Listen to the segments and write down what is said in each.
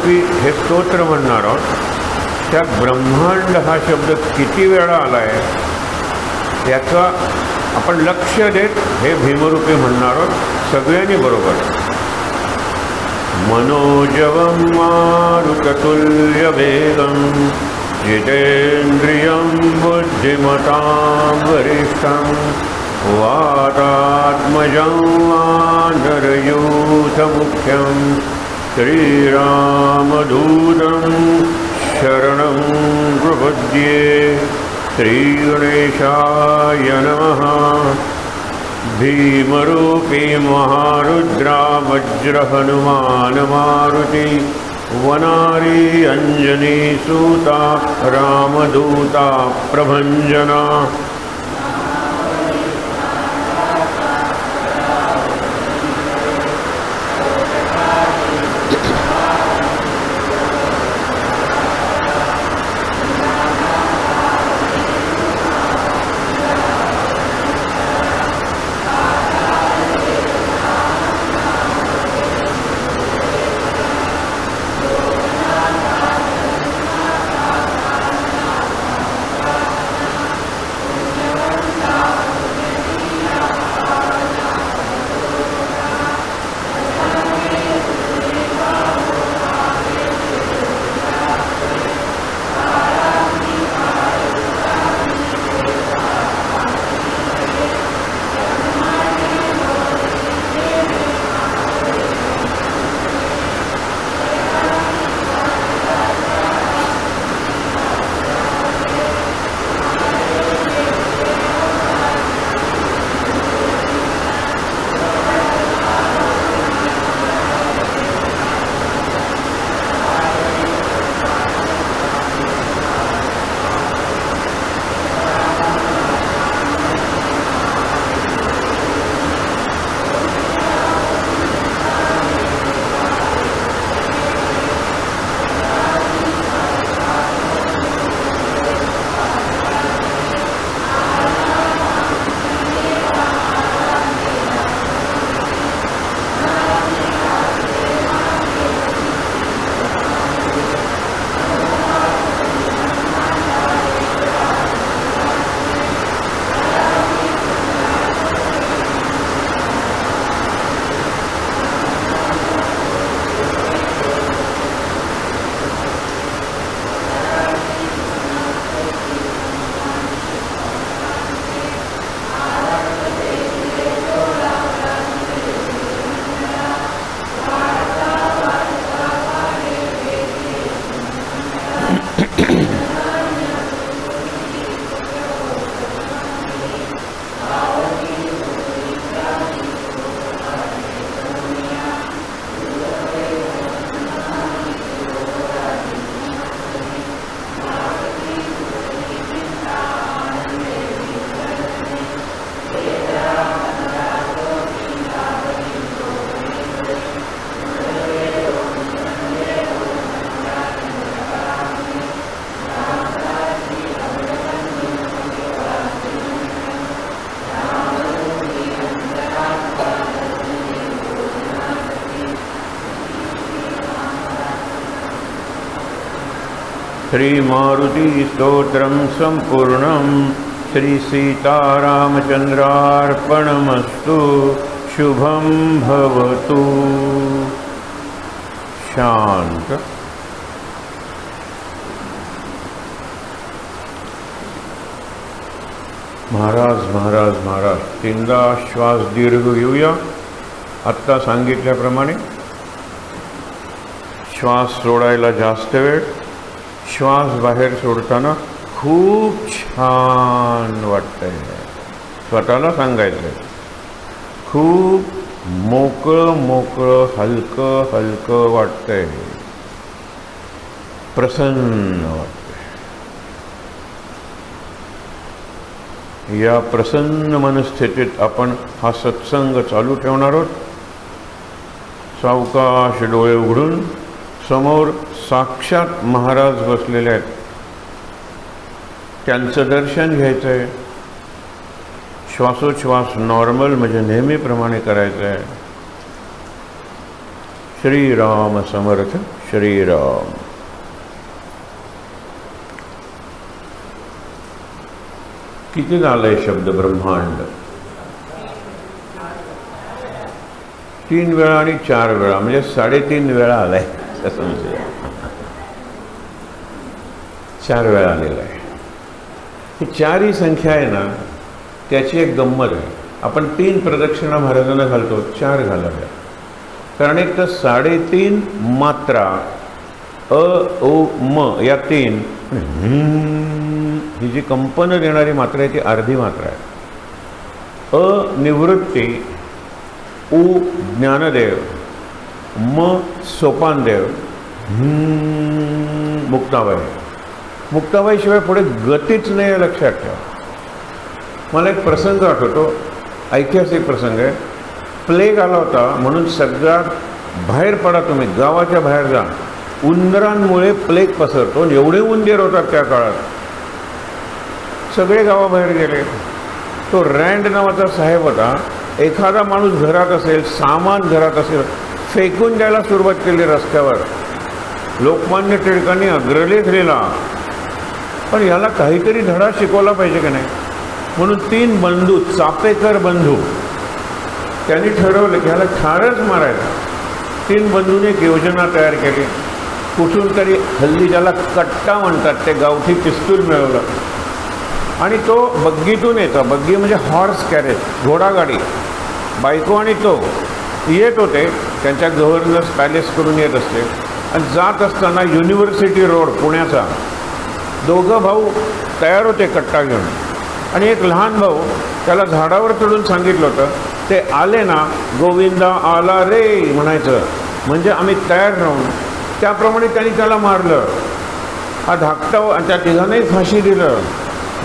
ब्रह्मरूपी हे स्तोत्र म्हणणार आहोत, त्यात ब्रह्मांड हा शब्द किती वेळा आला आहे याचा आपण लक्ष देत हे भीमरूपी म्हणणार आहोत सगळ्यांनी बरोबर. मनोजवं मारुततुल्य वेगं जितेन्द्रियं बुद्धिमतां वरिष्ठं वातात्मजं वानरयूथमुख्यं श्रीरामदूतं शरणं प्रपद्ये. श्रीगणेशाय नमः. भीमरूपी महारुद्रा वज्र हनुमान मारुति वनारी अंजनी सूता रामदूता प्रभंजना. श्री मारुति स्तोत्रम संपूर्णम. श्री सीतारामचंद्रार्पणमस्तु. शुभम भवतु. शांत. महाराज महाराज महाराज तीनदा श्वास दीर्घ घेऊया. आत्ता सांगितल्याप्रमाणे श्वास सोडायला जास्त वेळ, श्वास बाहेर सोडताना खूप छान वाटतंय. स्वतःला सांगायचं खूप मोकळं मोकळं हलकं हलकं वाटतंय, प्रसन्न वाटतंय. या प्रसन्न मनस्थितीत आपण हा सत्संग चालू ठेवणार आहोत. सावकाश डोळे उघडून समोर साक्षात महाराज बसलेले आहेत, त्यांचं दर्शन घ्यायचं आहे. श्वासोच्छ्वास नॉर्मल म्हणजे नेहमीप्रमाणे करायचं आहे. श्रीराम समर्थ. श्रीराम. किती झालंय शब्द ब्रह्मांड? 3 वेळा आणि 4 वेळा, म्हणजे 3.5 वेळा आलाय. समजा 4 वेळा आलेला आहे. ही 4 ही संख्या आहे ना, त्याची एक गंमत आहे. आपण 3 प्रदक्षिणा महाराजांना घालतो, 4 घालाव्या. कारण एक तर 3.5 मात्रा अ ओ म या 3 ही जी कंपन देणारी मात्रा आहे ती अर्धी मात्रा आहे. अ निवृत्ती, उ ज्ञानदेव, म सोपानदेव, मुक्ताबाई. मुक्ताबाईशिवाय पुढे गतीच नाही आहे, लक्षात ठेवा. मला एक प्रसंग आठवतो, ऐतिहासिक प्रसंग आहे. प्लेग आला होता म्हणून सगळ्यात बाहेर पडा, तुम्ही गावाच्या बाहेर जा. उंदरांमुळे प्लेग पसरतो. एवढे उंदीर होतात त्या काळात, सगळे गावाबाहेर गेले. तो रँड नावाचा साहेब होता. एखादा माणूस घरात असेल, सामान घरात असेल, फेकून द्यायला सुरुवात केली रस्त्यावर. लोकमान्य टिळकांनी अग्रलेख लिहिला, पण याला काहीतरी धडा शिकवला पाहिजे की नाही, म्हणून 3 बंधू, चापेकर बंधू, त्यांनी ठरवलं की ह्याला ठारच मारायचं. 3 बंधूंनी एक योजना तयार केली. कुठून तरी हल्ली ज्याला कट्टा म्हणतात ते गावठी पिस्तूल मिळवलं आणि तो बग्गीतून येतो. बग्गी म्हणजे हॉर्स कॅरेज, घोडागाडी. बायको आणि तो येत होते, त्यांच्या गव्हर्नर्स पॅलेस करून येत असते. आणि जात असताना युनिव्हर्सिटी रोड पुण्याचा 2 भाऊ तयार होते कट्टा घेऊन. आणि एक लहान भाऊ, त्याला झाडावर चढून सांगितलं होतं, ते आले ना गोविंदा आला रे म्हणायचं, म्हणजे आम्ही तयार राहून. त्याप्रमाणे त्यांनी त्याला मारलं. हा धाकटा, आणि त्या तिघांनाही फाशी दिलं.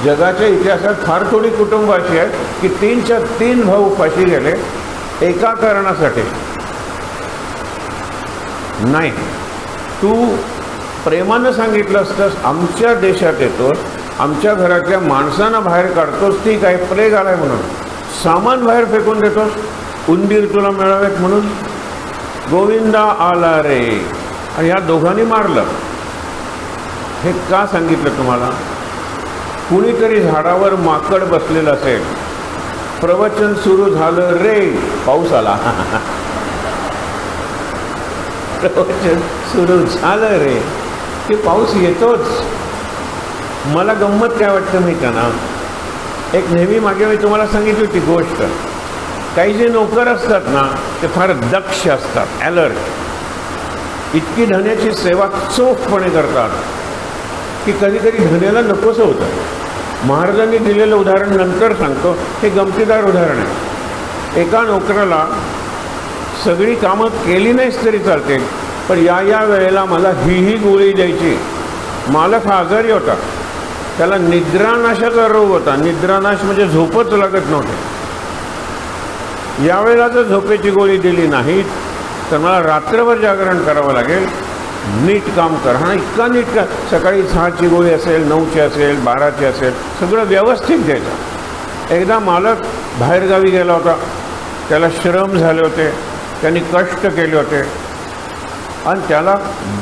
जगाच्या इतिहासात फार थोडी कुटुंब अशी आहेत की 3च्या 3 भाऊ फाशी गेले एका कारणासाठी. नाही, तू प्रेमानं सांगितलं असतंस, आमच्या देशात येतोस, आमच्या घरातल्या माणसांना बाहेर काढतोस, ती काय प्लेग आलाय म्हणून सामान बाहेर फेकून देतोस, उंदीर तुला मिळावेत म्हणून. गोविंदा आला रे. आणि या दोघांनी मारलं. हे का सांगितलं तुम्हाला? कुणीतरी झाडावर माकड बसलेलं असेल, प्रवचन सुरू झालं रे, पाऊस आला. प्रवचन सुरू झालं रे की पाऊस येतोच. मला गंमत काय वाटतं माहिती आहे ना, एक नेहमी मागे मी तुम्हाला सांगितली होती गोष्ट. काही जे नोकर असतात ना ते फार दक्ष असतात, ॲलर्ट. इतकी धन्याची सेवा चोखपणे करतात की कधी कधी धन्याला नकोसं होतं. महाराजांनी दिलेलं उदाहरण नंतर सांगतो, हे गमतीदार उदाहरण आहे. एका नोकराला सगळी कामं केली नाहीच तरी चालते, पण या वेळेला मला ही गोळी द्यायची. मालक हा आजारी होता, त्याला निद्रानाशाचा रोग होता. निद्रानाश म्हणजे झोपच लागत नव्हते. यावेळेला जर झोपेची गोळी दिली नाही तर मला रात्रभर जागरण करावं लागेल. नीट काम कर. हा इतका नीट का, सकाळी 6ची गोळी असेल, 9ची असेल, 12ची असेल, सगळं व्यवस्थित द्यायचं. एकदा मालक बाहेरगावी गेला होता, त्याला श्रम झाले होते, त्यांनी कष्ट केले होते आणि त्याला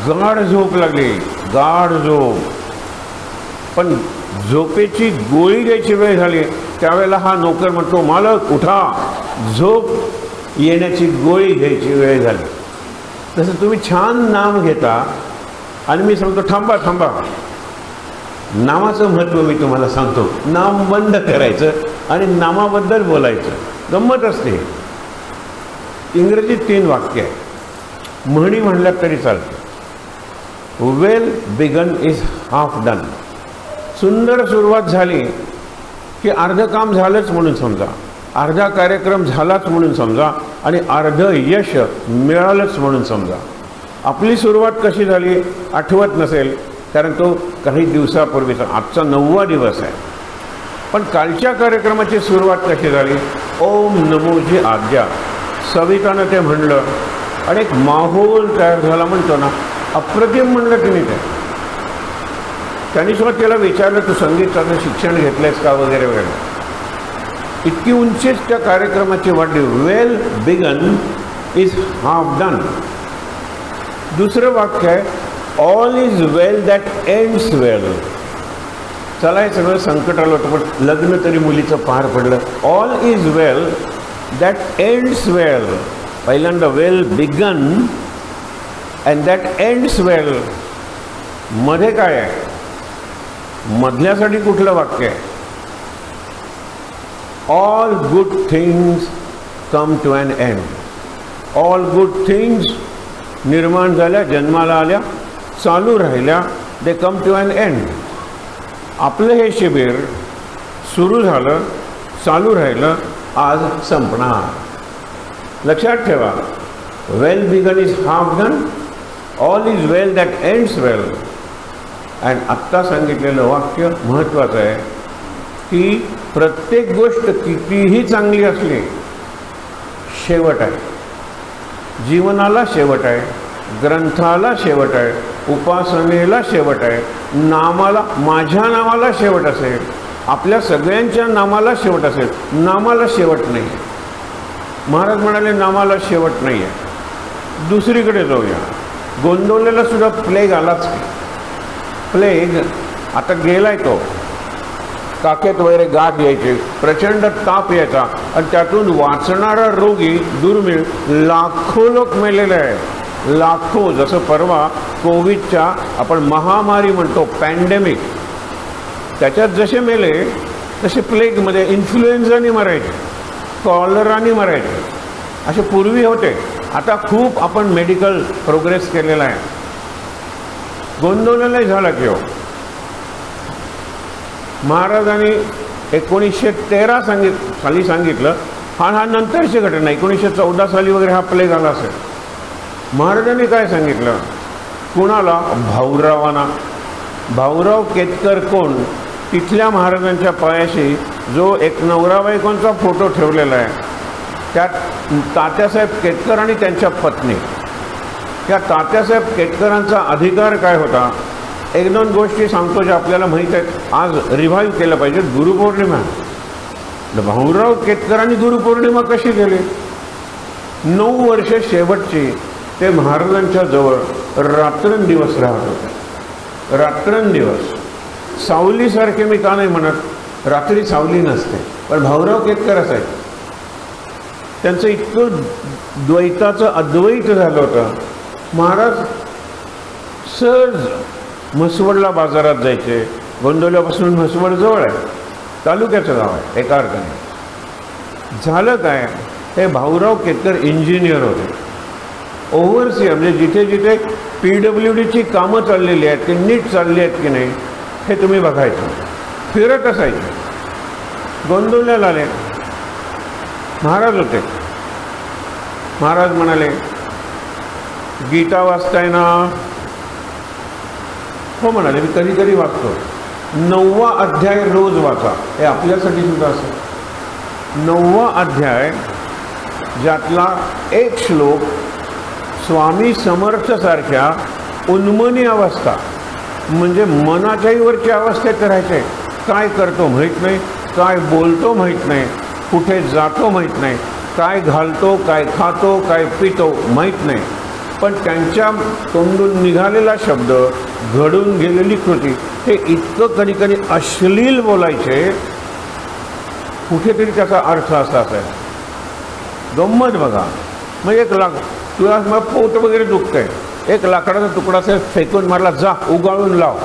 गाढ झोप लागली, गाढ झोप. पण झोपेची गोळी घ्यायची वेळ झाली त्यावेळेला हा नोकर म्हणतो, मालक उठा, झोप येण्याची गोळी घ्यायची वेळ झाली. तसं तुम्ही छान नाम घेता आणि मी सांगतो थांबा थांबा. नामाचं महत्त्व मी तुम्हाला सांगतो. नाम बंद करायचं आणि नामाबद्दल बोलायचं. गंमत असते. इंग्रजीत 3 वाक्य आहे, म्हणी म्हणल्या तरी चालतं. Well begun is half done. सुंदर सुरुवात झाली की अर्ध काम झालंच म्हणून समजा, अर्धा कार्यक्रम झालाच म्हणून समजा आणि अर्ध यश मिळालंच म्हणून समजा. आपली सुरुवात कशी झाली आठवत नसेल, कारण तो काही दिवसापूर्वीचा, आजचा 9वा दिवस आहे. पण कालच्या कार्यक्रमाची सुरुवात कशी झाली? ओम नमोजी आज्ञा, सवितानं ते म्हणलं आणि एक माहोल तयार झाला म्हणतो ना, अप्रतिम म्हणलं तिने ते. त्यांनी सुद्धा त्याला विचारलं, तू संगीताचं शिक्षण घेतलंयस का वगैरे वगैरे. इतकी उंचीच त्या कार्यक्रमाची वाढली. Well begun is half done. दुसरं वाक्य आहे all is well that ends well. चला हे सगळं संकट आलं होतं पण लग्न तरी मुलीचं पार पडलं. All is well that ends well. पहिल्यांदा well begun and that ends well. मध्ये काय आहे? मधल्यासाठी कुठलं वाक्य आहे? All good things come to an end. All good things निर्माण झाल्या, जन्माला आल्या, चालू राहिल्या, they come to an end. आपलं हे शिबिर सुरू झालं, चालू राहिलं, आज संपणार. लक्षात ठेवा, well begun is half done, all is well that ends well. And आत्ता सांगितलेलं वाक्य महत्त्वाचं आहे की प्रत्येक गोष्ट कितीही चांगली असली, शेवट आहे. जीवनाला शेवट आहे, ग्रंथाला शेवट आहे, उपासनेला शेवट आहे, नामाला, माझ्या नामाला शेवट असेल, आपल्या सगळ्यांच्या नामाला शेवट असेल. नामाला शेवट नाही आहे. महाराज म्हणाले नामाला शेवट नाही आहे. दुसरीकडे जाऊया. गोंदवलेला सुद्धा प्लेग आलाच की. प्लेग आता गेलाय तो. काखेत वगैरे गाठ यायचे, प्रचंड ताप यायचा आणि त्यातून वाचणारा रोगी दुर्मिळ. लाखो लोक मेलेले आहेत, लाखो. जसं परवा कोविडच्या आपण महामारी म्हणतो, पॅन्डेमिक, त्याच्यात जसे मेले तसे प्लेगमध्ये इन्फ्लुएन्झाने मरायचे, कॉलराने मरायचे, असे पूर्वी होते. आता खूप आपण मेडिकल प्रोग्रेस केलेला आहे. गोंदवलेलाही झाला की हो. महाराजांनी 1913 साली सांगितलं. हा नंतरची घटना. 1914 साली वगैरे हा प्लेग आला असेल. महाराजांनी काय सांगितलं? कुणाला? भाऊरावांना. भाऊराव केतकर कोण? तिथल्या महाराजांच्या पायाशी जो एक नवरा बायकोंचा फोटो ठेवलेला आहे, त्यात तात्यासाहेब केतकर आणि त्यांच्या पत्नी. त्या तात्यासाहेब केतकरांचा अधिकार काय होता? एक दोन गोष्टी सांगतो ज्या आपल्याला माहीत आहेत, आज रिव्हाइव्ह केलं पाहिजे. गुरुपौर्णिमा. भाऊराव केतकरांनी गुरुपौर्णिमा कशी केली? 9 वर्ष शेवटची ते महाराजांच्या जवळ रात्रंदिवस राहत होते. रात्रंदिवस. सावलीसारखे मी का नाही म्हणत, रात्री सावली नसते, पण भाऊराव केतकर असायचे. त्यांचं इतकं द्वैताचं अद्वैत झालं होतं. महाराज सहज म्हसवडला बाजारात जायचे. गोंदवल्यापासून म्हसवड जवळ आहे, तालुक्याचं गाव आहे एका अर्थाने. झालं काय, हे भाऊराव केतकर इंजिनियर होते, ओव्हरसिअर. म्हणजे जिथे जिथे PWDची कामं चाललेली आहेत ती नीट चालली आहेत की नाही हे तुम्ही बघायचं. फिरत असायचे. गोंदवल्याला आले. महाराज होते. महाराज म्हणाले, गीता वाचताय ना? हो म्हणाले, मी कधी कधी वाचतो. 9वा अध्याय रोज वाचा. हे आपल्यासाठी सुद्धा असं. 9वा अध्याय ज्यातला एक श्लोक स्वामी समर्थसारख्या उन्मनी अवस्था, म्हणजे मनाच्याही वरची अवस्थेत राहायचे. काय करतो माहीत नाही, काय बोलतो माहीत नाही, कुठे जातो माहीत नाही, काय घालतो, काय खातो, काय पितो माहीत नाही, पण त्यांच्या तोंडून निघालेला शब्द, घडून गेलेली कृती हे इतकं कधी कधी अश्लील बोलायचे, कुठेतरी त्याचा अर्थ असा असायचा. गंमत बघा. मग एक तुला मग पोट वगैरे दुखतंय, एक लाकडाचा तुकडा असेल फेकून मारला, जा उगाळून लाव.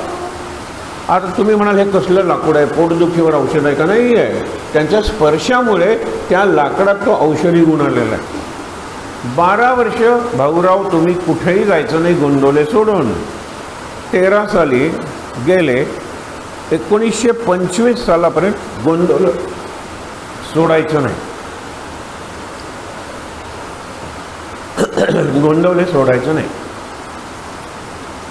आता तुम्ही म्हणाल हे कसलं लाकूड आहे, पोटदुखीवर औषध आहे का? नाही आहे. त्यांच्या स्पर्शामुळे त्या लाकडात तो औषधी गुण आलेला आहे. 12 वर्ष भाऊराव तुम्ही कुठेही जायचं नाही गोंदवले सोडून. 13 साली गेले. 1925 सालापर्यंत गोंदवले सोडायचं नाही. गोंदवले सोडायचं नाही.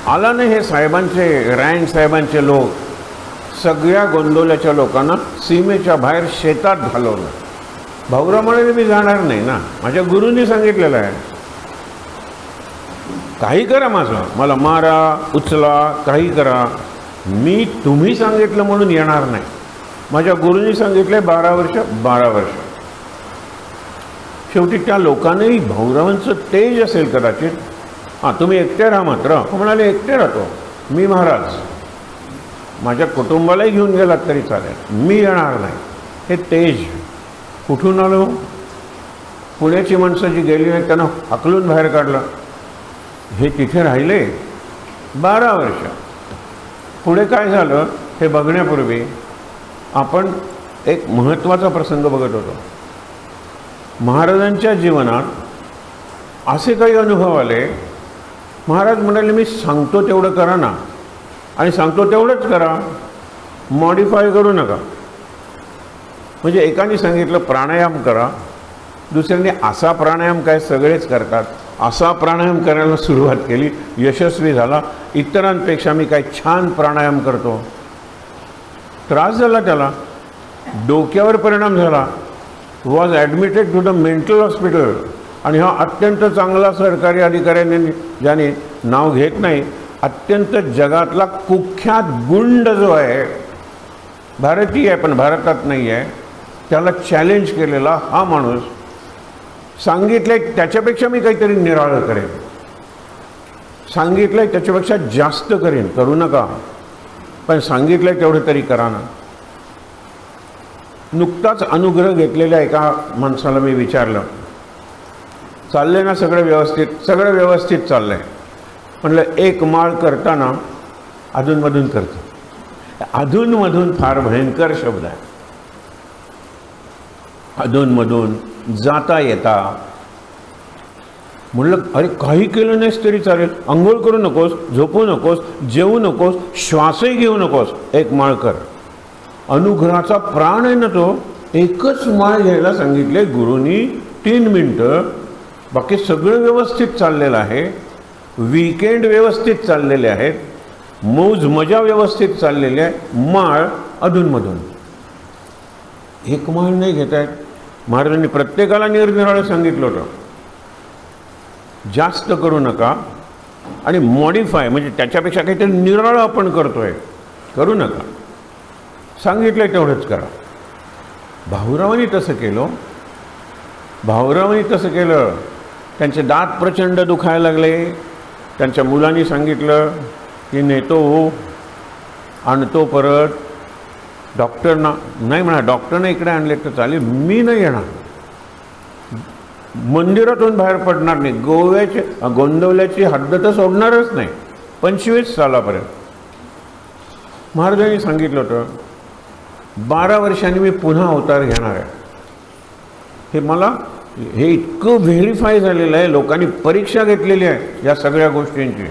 आला नाही हे साहेबांचे, रँड साहेबांचे लोक सगळ्या गोंदवल्याच्या लोकांना सीमेच्या बाहेर शेतात घालवलं. भाऊराव म्हणाले, मी जाणार नाही ना, माझ्या गुरूंनी सांगितलेलं आहे. काही करा माझं, मला मारा, उचला, काही करा, मी तुम्ही सांगितलं म्हणून येणार नाही. माझ्या गुरूंनी सांगितले 12 वर्ष 12 वर्ष. शेवटी त्या लोकांनाही भाऊरावांचं तेज असेल कदाचित, हां तुम्ही एकटे राहा मात्र. म्हणाले एकटे राहतो मी महाराज, माझ्या कुटुंबालाही घेऊन गेलात तरी चालेल, मी येणार नाही. हे तेज कुठून आलो? पुण्याची माणसं जी गेली नाही त्यांना हाकलून बाहेर काढलं. हे तिथे राहिले 12 वर्ष. पुढे काय झालं हे बघण्यापूर्वी आपण एक महत्त्वाचा प्रसंग बघत होतो. महाराजांच्या जीवनात असे काही अनुभव आले. महाराज म्हणाले मी सांगतो तेवढं करा ना, आणि सांगतो तेवढंच करा, मॉडिफाय करू नका. म्हणजे एकाने सांगितलं प्राणायाम करा, दुसऱ्याने असा प्राणायाम काय सगळेच करतात, असा प्राणायाम करायला सुरुवात केली, यशस्वी झाला. इतरांपेक्षा मी काय छान प्राणायाम करतो. त्रास झाला त्याला, डोक्यावर परिणाम झाला. Was admitted to the mental hospital. आणि हा अत्यंत चांगला सरकारी अधिकाऱ्याने, ज्याने नाव घेत नाही, अत्यंत जगातला कुख्यात गुंड जो आहे, भारतीय आहे पण भारतात नाही आहे, त्याला चॅलेंज केलेला हा माणूस सांगितलंय त्याच्यापेक्षा मी काहीतरी निराळं करेन, सांगितलंय त्याच्यापेक्षा जास्त करेन, करू नका पण सांगितलंय तेवढं तरी करा ना. नुकताच अनुग्रह घेतलेल्या एका माणसाला मी विचारलं, चाललंय ना सगळं व्यवस्थित? सगळं व्यवस्थित चाललंय. म्हणलं एक माळ करताना अधूनमधून करतो. अधूनमधून फार भयंकर शब्द आहे. अधूनमधून जाता येता. म्हणलं अरे काही केलं नाहीस तरी चालेल, अंघोळ करू नकोस, झोपू नकोस, जेवू नकोस, श्वासही घेऊ नकोस, एक माळ कर. अनुग्रहाचा प्राण आहे ना तो. एकच माळ घ्यायला सांगितले गुरूंनी 3 मिनिटं. बाकी सगळं व्यवस्थित चाललेलं आहे. वीकेंड व्यवस्थित चाललेले आहेत, मौज मजा व्यवस्थित चाललेली आहे. माळ अधूनमधून एक माळ नाही घेत आहेत. महाराजांनी प्रत्येकाला निरनिराळं सांगितलं होतं, जास्त करू नका आणि मॉडिफाय म्हणजे त्याच्यापेक्षा काहीतरी निराळं आपण करतोय, करू नका. सांगितलं तेवढंच करा. भाऊरावांनी तसं केलं. भाऊरावांनी तसं केलं. त्यांचे दात प्रचंड दुखायला लागले. त्यांच्या मुलांनी सांगितलं की नेतो हो, आणतो परत. डॉक्टरना नाही म्हणा, डॉक्टरने इकडे आणले तर चालेल, मी नाही येणार, मंदिरातून बाहेर पडणार नाही, गोंदवल्याची हद्द तर सोडणारच नाही 25 सालापर्यंत. महाराजांनी सांगितलं होतं 12 वर्षांनी मी पुन्हा अवतार घेणार आहे. हे मला हे इतकं व्हेरीफाय झालेलं आहे, लोकांनी परीक्षा घेतलेली आहे या सगळ्या गोष्टींची.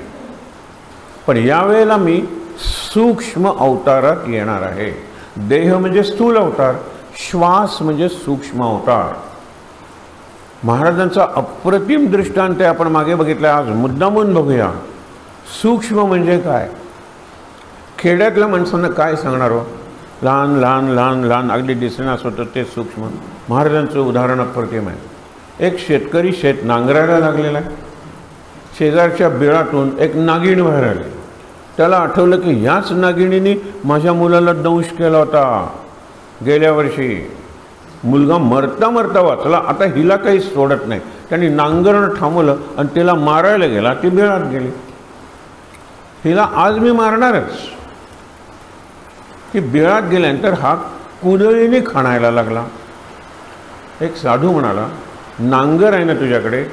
पण यावेळेला मी सूक्ष्म अवतारात येणार आहे. देह म्हणजे स्थूल अवतार, श्वास म्हणजे सूक्ष्म अवतार. महाराजांचा अप्रतिम दृष्टांत आहे, आपण मागे बघितला, आज मुद्दामून बघूया. सूक्ष्म म्हणजे काय? खेड्यातल्या माणसांना काय सांगणार हो? लहान लहान लहान लहान अगदी दिसण्यास होतं ते सूक्ष्म. महाराजांचं उदाहरण अप्रतिम आहे. एक शेतकरी शेत नांगरायला लागलेला आहे. शेजारच्या बिळातून एक नागिण बाहेर आली. त्याला आठवलं की याच नागिणीने माझ्या मुलाला दंश केला होता गेल्या वर्षी. मुलगा मरता मरता वाचला, आता हिला काही सोडत नाही. त्यांनी नांगरण थांबवलं आणि तिला मारायला गेला. ती बिळात गेली. हिला आज मी मारणारच. ती बिळात गेल्यानंतर हा कुदळीने खणायला लागला. एक साधू म्हणाला, नांगर आहे ना तुझ्याकडे,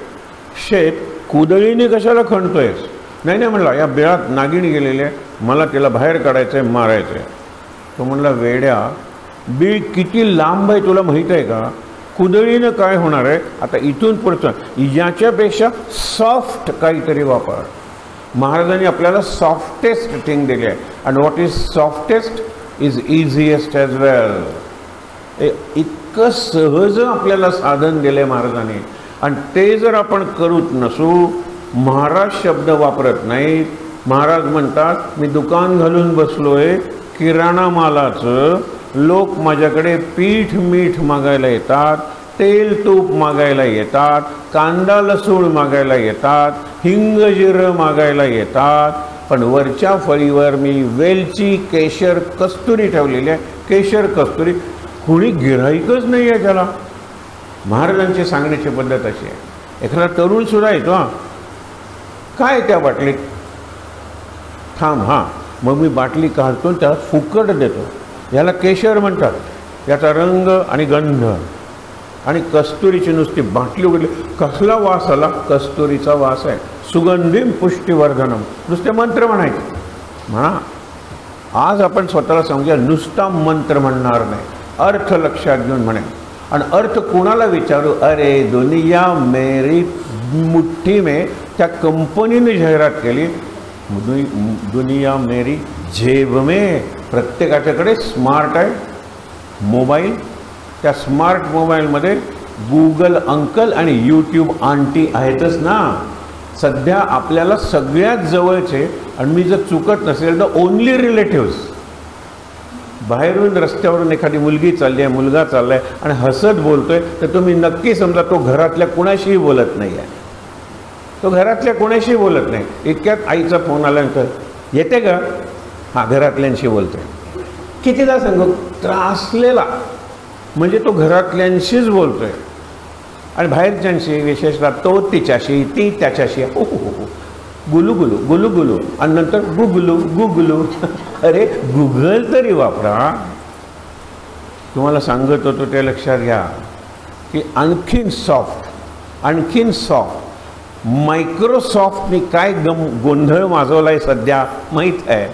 शेत कुदळीने कशाला खणतोयस? नाही नाही म्हणला, या बिळात नागिणी गेलेली आहे, मला तिला बाहेर काढायचं आहे, मारायचं आहे. तो म्हणला, वेड्या, बीळ किती लांब आहे तुला माहीत आहे का? कुदळीनं काय होणार आहे? आता इथून पुढचं याच्यापेक्षा सॉफ्ट काहीतरी वापर. महाराजांनी आपल्याला सॉफ्टेस्ट थिंग दिली आहे. And what is softest is easiest as well. इतकं सहज आपल्याला साधन दिलं आहे महाराजांनी. आणि ते जर आपण करूत नसू, महाराज शब्द वापरत नाहीत. महाराज म्हणतात, मी दुकान घालून बसलोय किराणा मालाचं, लोक माझ्याकडे पीठ मीठ मागायला येतात, तेल तूप मागायला येतात, कांदा लसूण मागायला येतात, हिंग जिरं मागायला येतात, पण वरच्या फळीवर मी वेलची केशर कस्तुरी ठेवलेली आहे. केशर कस्तुरी कुणी गिऱ्हाईकच नाही आहे त्याला. महाराजांची सांगण्याची पद्धत अशी आहे. एखादा तरुण सुद्धा येतो, काय त्या बाटलीत? थांब, हां, मग मी बाटली काढतो, त्याला फुकट देतो. याला केशर म्हणतात. याचा रंग आणि गंध आणि कस्तुरीची नुसती बाटली उघडली, कसला वास आला? कस्तुरीचा वास आहे. सुगंधिम पुष्टिवर्धनम. नुसते मंत्र म्हणायचे. म्हणा, आज आपण स्वतःला समजूया, नुसता मंत्र म्हणणार नाही, अर्थ लक्षात घेऊन म्हणेन. आणि अर्थ कोणाला विचारू? अरे दुनिया मेरी मुट्ठी में, त्या कंपनीने जाहिरात केली, दुनिया मेरी जेब में. प्रत्येकाच्याकडे स्मार्ट आहे मोबाईल. त्या स्मार्ट मोबाईलमध्ये गूगल अंकल आणि यूट्यूब आंटी आहेतच ना. सध्या आपल्याला सगळ्यात जवळचे, आणि मी जर चुकत नसेल तर ओनली रिलेटिव्स. बाहेरून रस्त्यावरून एखादी मुलगी चालली आहे, मुलगा चालला आहे आणि हसत बोलतोय, तर तुम्ही नक्की समजा तो घरातल्या कोणाशीही बोलत नाही आहे. तो घरातल्या कोणाशीही बोलत नाही. इतक्यात आईचा फोन आल्यानंतर, येते का? हां, घरातल्यांशी बोलतोय. कितीदा सांगू, त्रासलेला म्हणजे तो घरातल्यांशीच बोलतोय. आणि बाहेरच्यांशी, विशेषतः तो तिच्याशी, ती त्याच्याशी, हो हो हो, गुलू गुलू गुलू गुलू, आणि नंतर गुगलू गुगलू. अरे गुगल तरी वापरा. तुम्हाला सांगत होतो ते लक्षात घ्या की आणखीन सॉफ्ट मायक्रोसॉफ्टने काय गोंधळ माजवला आहे सध्या माहीत आहे.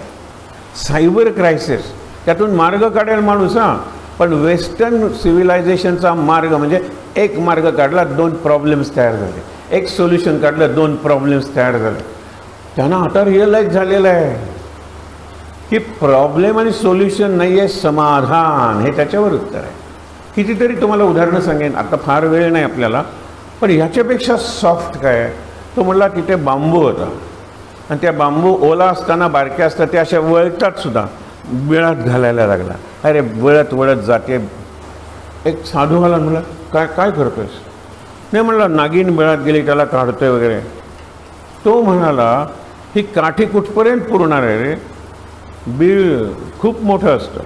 सायबर क्रायसिस, त्यातून मार्ग काढेल माणूस. हां, पण वेस्टर्न सिव्हिलायझेशनचा मार्ग म्हणजे एक मार्ग काढला, 2 प्रॉब्लेम्स तयार झाले. एक सोल्युशन काढलं, 2 प्रॉब्लेम्स तयार झाले. त्यांना आता रिअलाइज झालेलं आहे की प्रॉब्लेम आणि सोल्युशन नाही आहे, समाधान. हे त्याच्यावर उत्तर आहे. कितीतरी तुम्हाला उदाहरणं सांगेन, आता फार वेळ नाही आपल्याला. पण ह्याच्यापेक्षा सॉफ्ट काय आहे? तो म्हणला तिथे बांबू होता आणि त्या बांबू ओला असताना, बारक्या असतात त्या अशा वळतात सुद्धा. बिळात घालायला लागला. अरे वळत जाते. एक साधू आला, म्हणला काय काय करतोयस? नाही म्हणला, नागिन बिळात गेली, त्याला काढतोय वगैरे. तो म्हणाला, ही काठी कुठपर्यंत पुरणार आहे रे? बीळ खूप मोठं असतं.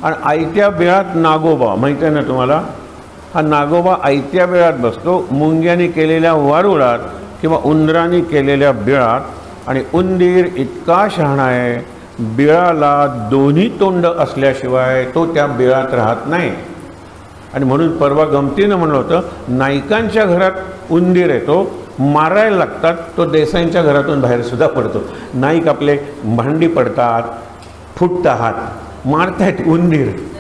आणि आयत्या बिळात नागोबा, माहीत आहे ना तुम्हाला? हा नागोबा आयत्या बिळात बसतो, मुंग्याने केलेल्या वारुळात किंवा उंदराने केलेल्या बिळात. आणि उंदीर इतका शहाणा आहे, बिळाला 2 तोंड असल्याशिवाय तो त्या बिळात राहत नाही. आणि म्हणून परवा गमतीनं म्हणलं होतं, नायकांच्या घरात उंदीर येतो, मारायला लागतात, तो देसाईंच्या घरातून बाहेरसुद्धा पडतो. नाईक आपले भांडी पडतात, फुटतात, मारतायत.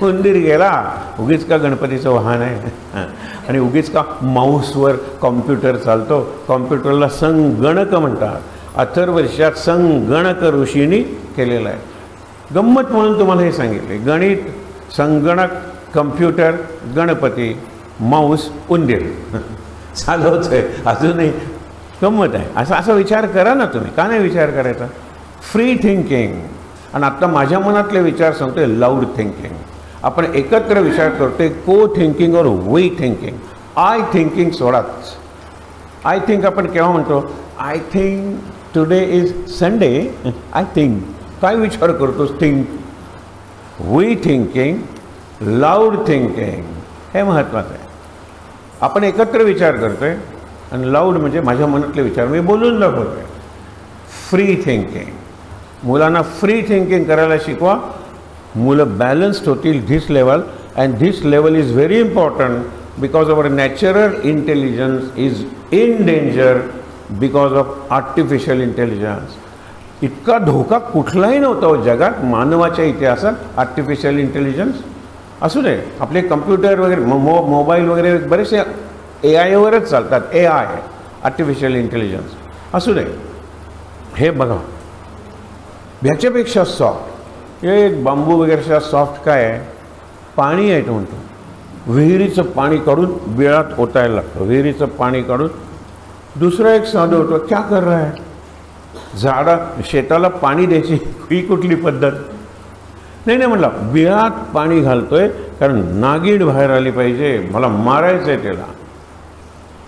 उंदीर गेला. उगीच का गणपतीचं वाहन आहे आणि उगीच का माऊसवर कॉम्प्युटर चालतो? कॉम्प्युटरला संगणक म्हणतात. अथर्वशीर्षात संगणक ऋषींनी केलेलं आहे. गंमत म्हणून तुम्हाला हे सांगितले, गणित, संगणक, कम्प्युटर, गणपती, माऊस, उंदीर चालवच आहे. अजूनही गंमत आहे. असा विचार करा ना तुम्ही. का नाही विचार करायचा? Free thinking. आणि आत्ता माझ्या मनातले विचार सांगतोय लाऊड थिंकिंग. आपण एकत्र विचार करतोय, co thinking or we thinking. I thinking सोडाच. आय थिंक आपण केव्हा म्हणतो? I think today is Sunday. I think काय विचार करतोस? Think. We thinking, loud thinking, हे महत्त्वाचं आहे. आपण एकत्र विचार करतोय आणि लाऊड म्हणजे माझ्या मनातले विचार मी बोलून दाखवतोय. Free thinking. मुलांना फ्री थिंकिंग करायला शिकवा. मुलं बॅलन्स्ड होतील. This level, and this level is very important because our natural intelligence is in danger because of artificial intelligence. इतका धोका कुठलाही नव्हता हो जगात मानवाच्या इतिहासात आर्टिफिशियल इंटेलिजन्स. असू दे, आपले कम्प्युटर वगैरे, मोबाईल वगैरे बरेचसे AIवरच चालतात. AI, artificial intelligence. असू दे, हे बघा, ह्याच्यापेक्षा सॉफ्ट, हे बांबू वगैरेच्या सॉफ्ट काय आहे? पाणी आहे. तो म्हणतो विहिरीचं पाणी काढून बिळात ओतायला लागतं. विहिरीचं पाणी काढून. दुसरा एक साधू होतो, क्या कर रहा है? शेताला पाणी द्यायची ही कुठली पद्धत? नाही म्हणला, बिळात पाणी घालतोय कारण नागिण बाहेर आली पाहिजे, मला मारायचं आहे त्याला.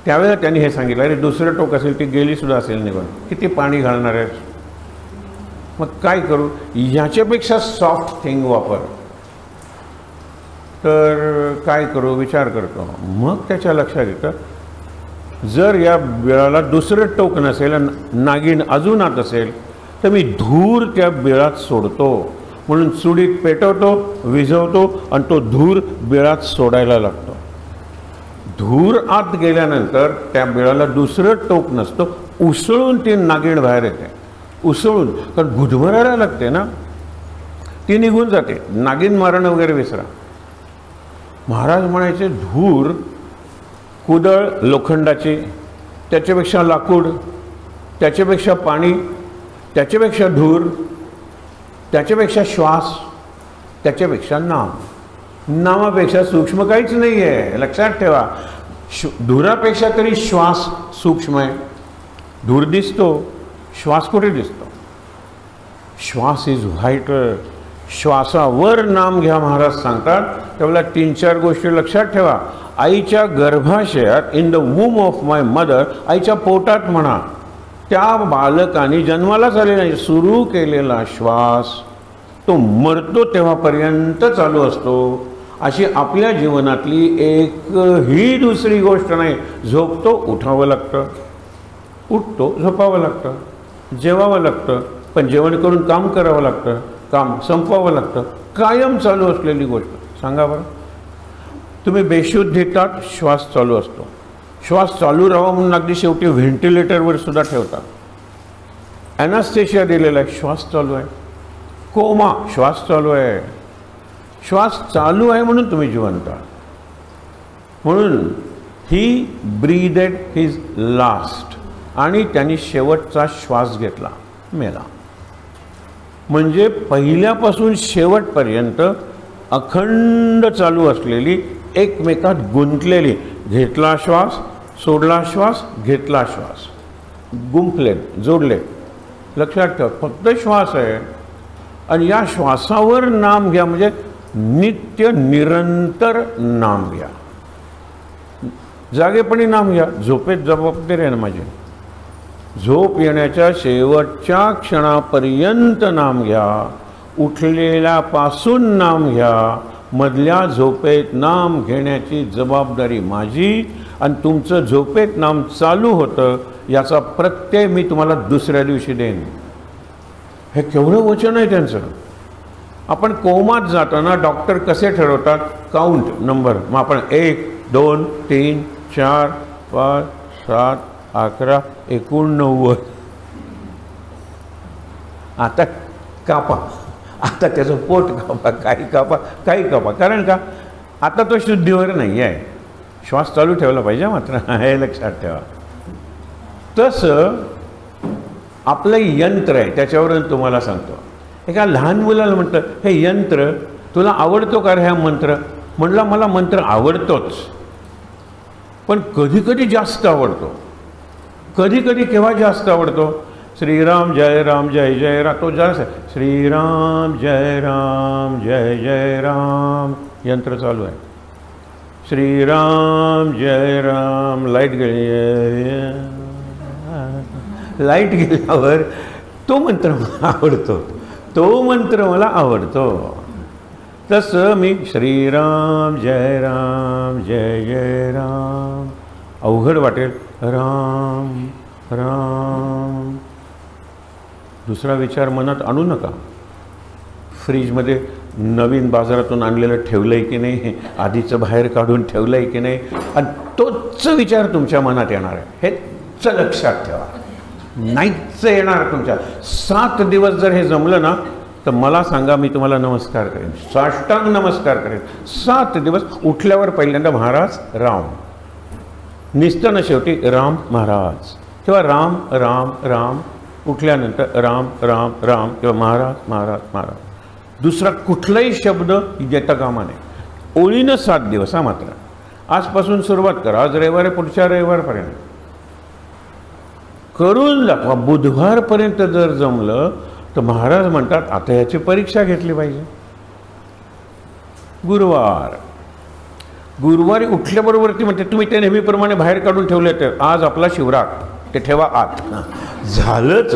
त्यावेळेला त्यांनी हे सांगितलं, अरे दुसरं टोक असेल ती गेलीसुद्धा असेल निघून, किती पाणी घालणार आहे? मग काय करू? ह्याच्यापेक्षा सॉफ्ट थिंग वापर. तर काय करू विचार करतो. मग त्याच्या लक्षात येतं जर या बिळाला दुसरं टोक नसेल आणि नागिण अजून आत असेल तर मी धूर त्या बिळात सोडतो. म्हणून चुडीत पेटवतो, विझवतो आणि तो धूर बिळात सोडायला लागतो. धूर आत गेल्यानंतर त्या बिळाला दुसरं टोक नसतं, उसळून ती नागिण बाहेर येते. उसळून, कारण गुदमरायला लागते ना, ती निघून जाते. नागिण मारणं वगैरे विसरा. महाराज म्हणायचे धूर, कुदळ लोखंडाची, त्याच्यापेक्षा लाकूड, त्याच्यापेक्षा पाणी, त्याच्यापेक्षा धूर, त्याच्यापेक्षा श्वास, त्याच्यापेक्षा नाम. नामापेक्षा सूक्ष्म काहीच नाही आहे, लक्षात ठेवा. धुरापेक्षा तरी श्वास सूक्ष्म आहे. धूर दिसतो, श्वास कुठे दिसतो? श्वास इज व्हायटर. श्वासावर नाम घ्या महाराज सांगतात. त्यावेळेला 3-4 गोष्टी लक्षात ठेवा. आईच्या गर्भाशयात, in the womb of my mother, आईच्या पोटात म्हणा, त्या बालकाने जन्मालाच आलेला नाही सुरू केलेला श्वास तो मरतो तेव्हापर्यंत चालू असतो. अशी आपल्या जीवनातली एकही दुसरी गोष्ट नाही. झोपतो, उठावं लागतं, उठतो, झोपावं लागतं, जेवावं लागतं, पण जेवण करून काम करावं लागतं, काम संपवावं लागतं. कायम चालू असलेली गोष्ट. सांगा बरं, तुम्ही बेशुद्धीतात, श्वास चालू असतो. श्वास चालू राहावा म्हणून अगदी शेवटी व्हेंटिलेटरवर सुद्धा ठेवतात. ॲनास्थेशिया दिलेला आहे, श्वास चालू आहे. कोमा, श्वास चालू आहे. श्वास चालू आहे म्हणून तुम्ही जिवंत आहात. म्हणून ही ब्रीदेड हिज लास्ट, आणि त्यांनी शेवटचा श्वास घेतला, मेला. म्हणजे पहिल्यापासून शेवटपर्यंत अखंड चालू असलेली, एकमेकात गुंतलेली, घेतला श्वास, सोडला श्वास, घेतला श्वास, गुंफले, जोडले. लक्षात ठेवा, फक्त श्वास आहे. आणि या श्वासावर नाम घ्या, म्हणजे नित्य निरंतर नाम घ्या. जागेपणी नाम घ्या. झोपेत जबाबदारी आहे ना माझी. झोप येण्याच्या शेवटच्या क्षणापर्यंत नाम घ्या. उठलेल्यापासून नाम घ्या. मधल्या झोपेत नाम घेण्याची जबाबदारी माझी. आणि तुमचं झोपेत नाम चालू होतं याचा प्रत्यय मी तुम्हाला दुसऱ्या दिवशी देईन. हे केवढं वचन आहे त्यांचं. आपण कोमात जाताना डॉक्टर कसे ठरवतात? Count, number. मग आपण 1, 2, 3, 4, 5, 7, 11, 89. आता कापा, आता त्याचं पोट कापा, काही कापा, काही कापा. कारण का? आता तो शुद्धीवर नाही आहे. श्वास चालू ठेवला पाहिजे मात्र, हे लक्षात ठेवा. तसं आपलं यंत्र आहे, त्याच्यावरून तुम्हाला सांगतो. एका लहान मुलाला म्हटलं, हे यंत्र तुला आवडतो का रे हा मंत्र? म्हटलं मला मंत्र आवडतोच, पण कधी कधी जास्त आवडतो. कधी कधी केव्हा जास्त आवडतो? श्रीराम जय राम जय जय राम, तो जास्त. श्रीराम जय राम जय जय राम, यंत्र चालू आहे. श्रीराम जय राम, लाईट गेली. लाईट गेल्यावर तो मंत्र मला आवडतो, तो मंत्र मला आवडतो. तसं मी श्रीराम जय जय राम, अवघड वाटेल, राम राम. दुसरा विचार मनात आणू नका. फ्रीजमध्ये नवीन बाजारातून आणलेलं ठेवलं आहे की नाही, आधीचं बाहेर काढून ठेवलं आहे की नाही, आणि तोच विचार तुमच्या मनात येणार आहे. हेच लक्षात ठेवा. नाहीच येणार तुमच्या. 7 दिवस जर हे जमलं ना तर मला सांगा, मी तुम्हाला नमस्कार करेन, साष्टांग नमस्कार करेन. 7 दिवस. उठल्यावर पहिल्यांदा महाराज राम, निसताना शेवटी राम महाराज, किंवा राम राम राम. उठल्यानंतर राम राम राम, किंवा महाराज महाराज महाराज. दुसरा कुठलाही शब्द देता कामा नये. ओळीनं 7 दिवस. हा मात्र आजपासून सुरुवात करा. आज रविवार, पुढच्या रविवारपर्यंत करून दाखवा. बुधवारपर्यंत जर जमलं तर महाराज म्हणतात आता याची परीक्षा घेतली पाहिजे. गुरुवारी उठल्याबरोबर ती म्हणते तुम्ही ते नेहमीप्रमाणे बाहेर काढून ठेवले, तर आज आपला शिवराक, ते ठेवा आत. झालंच.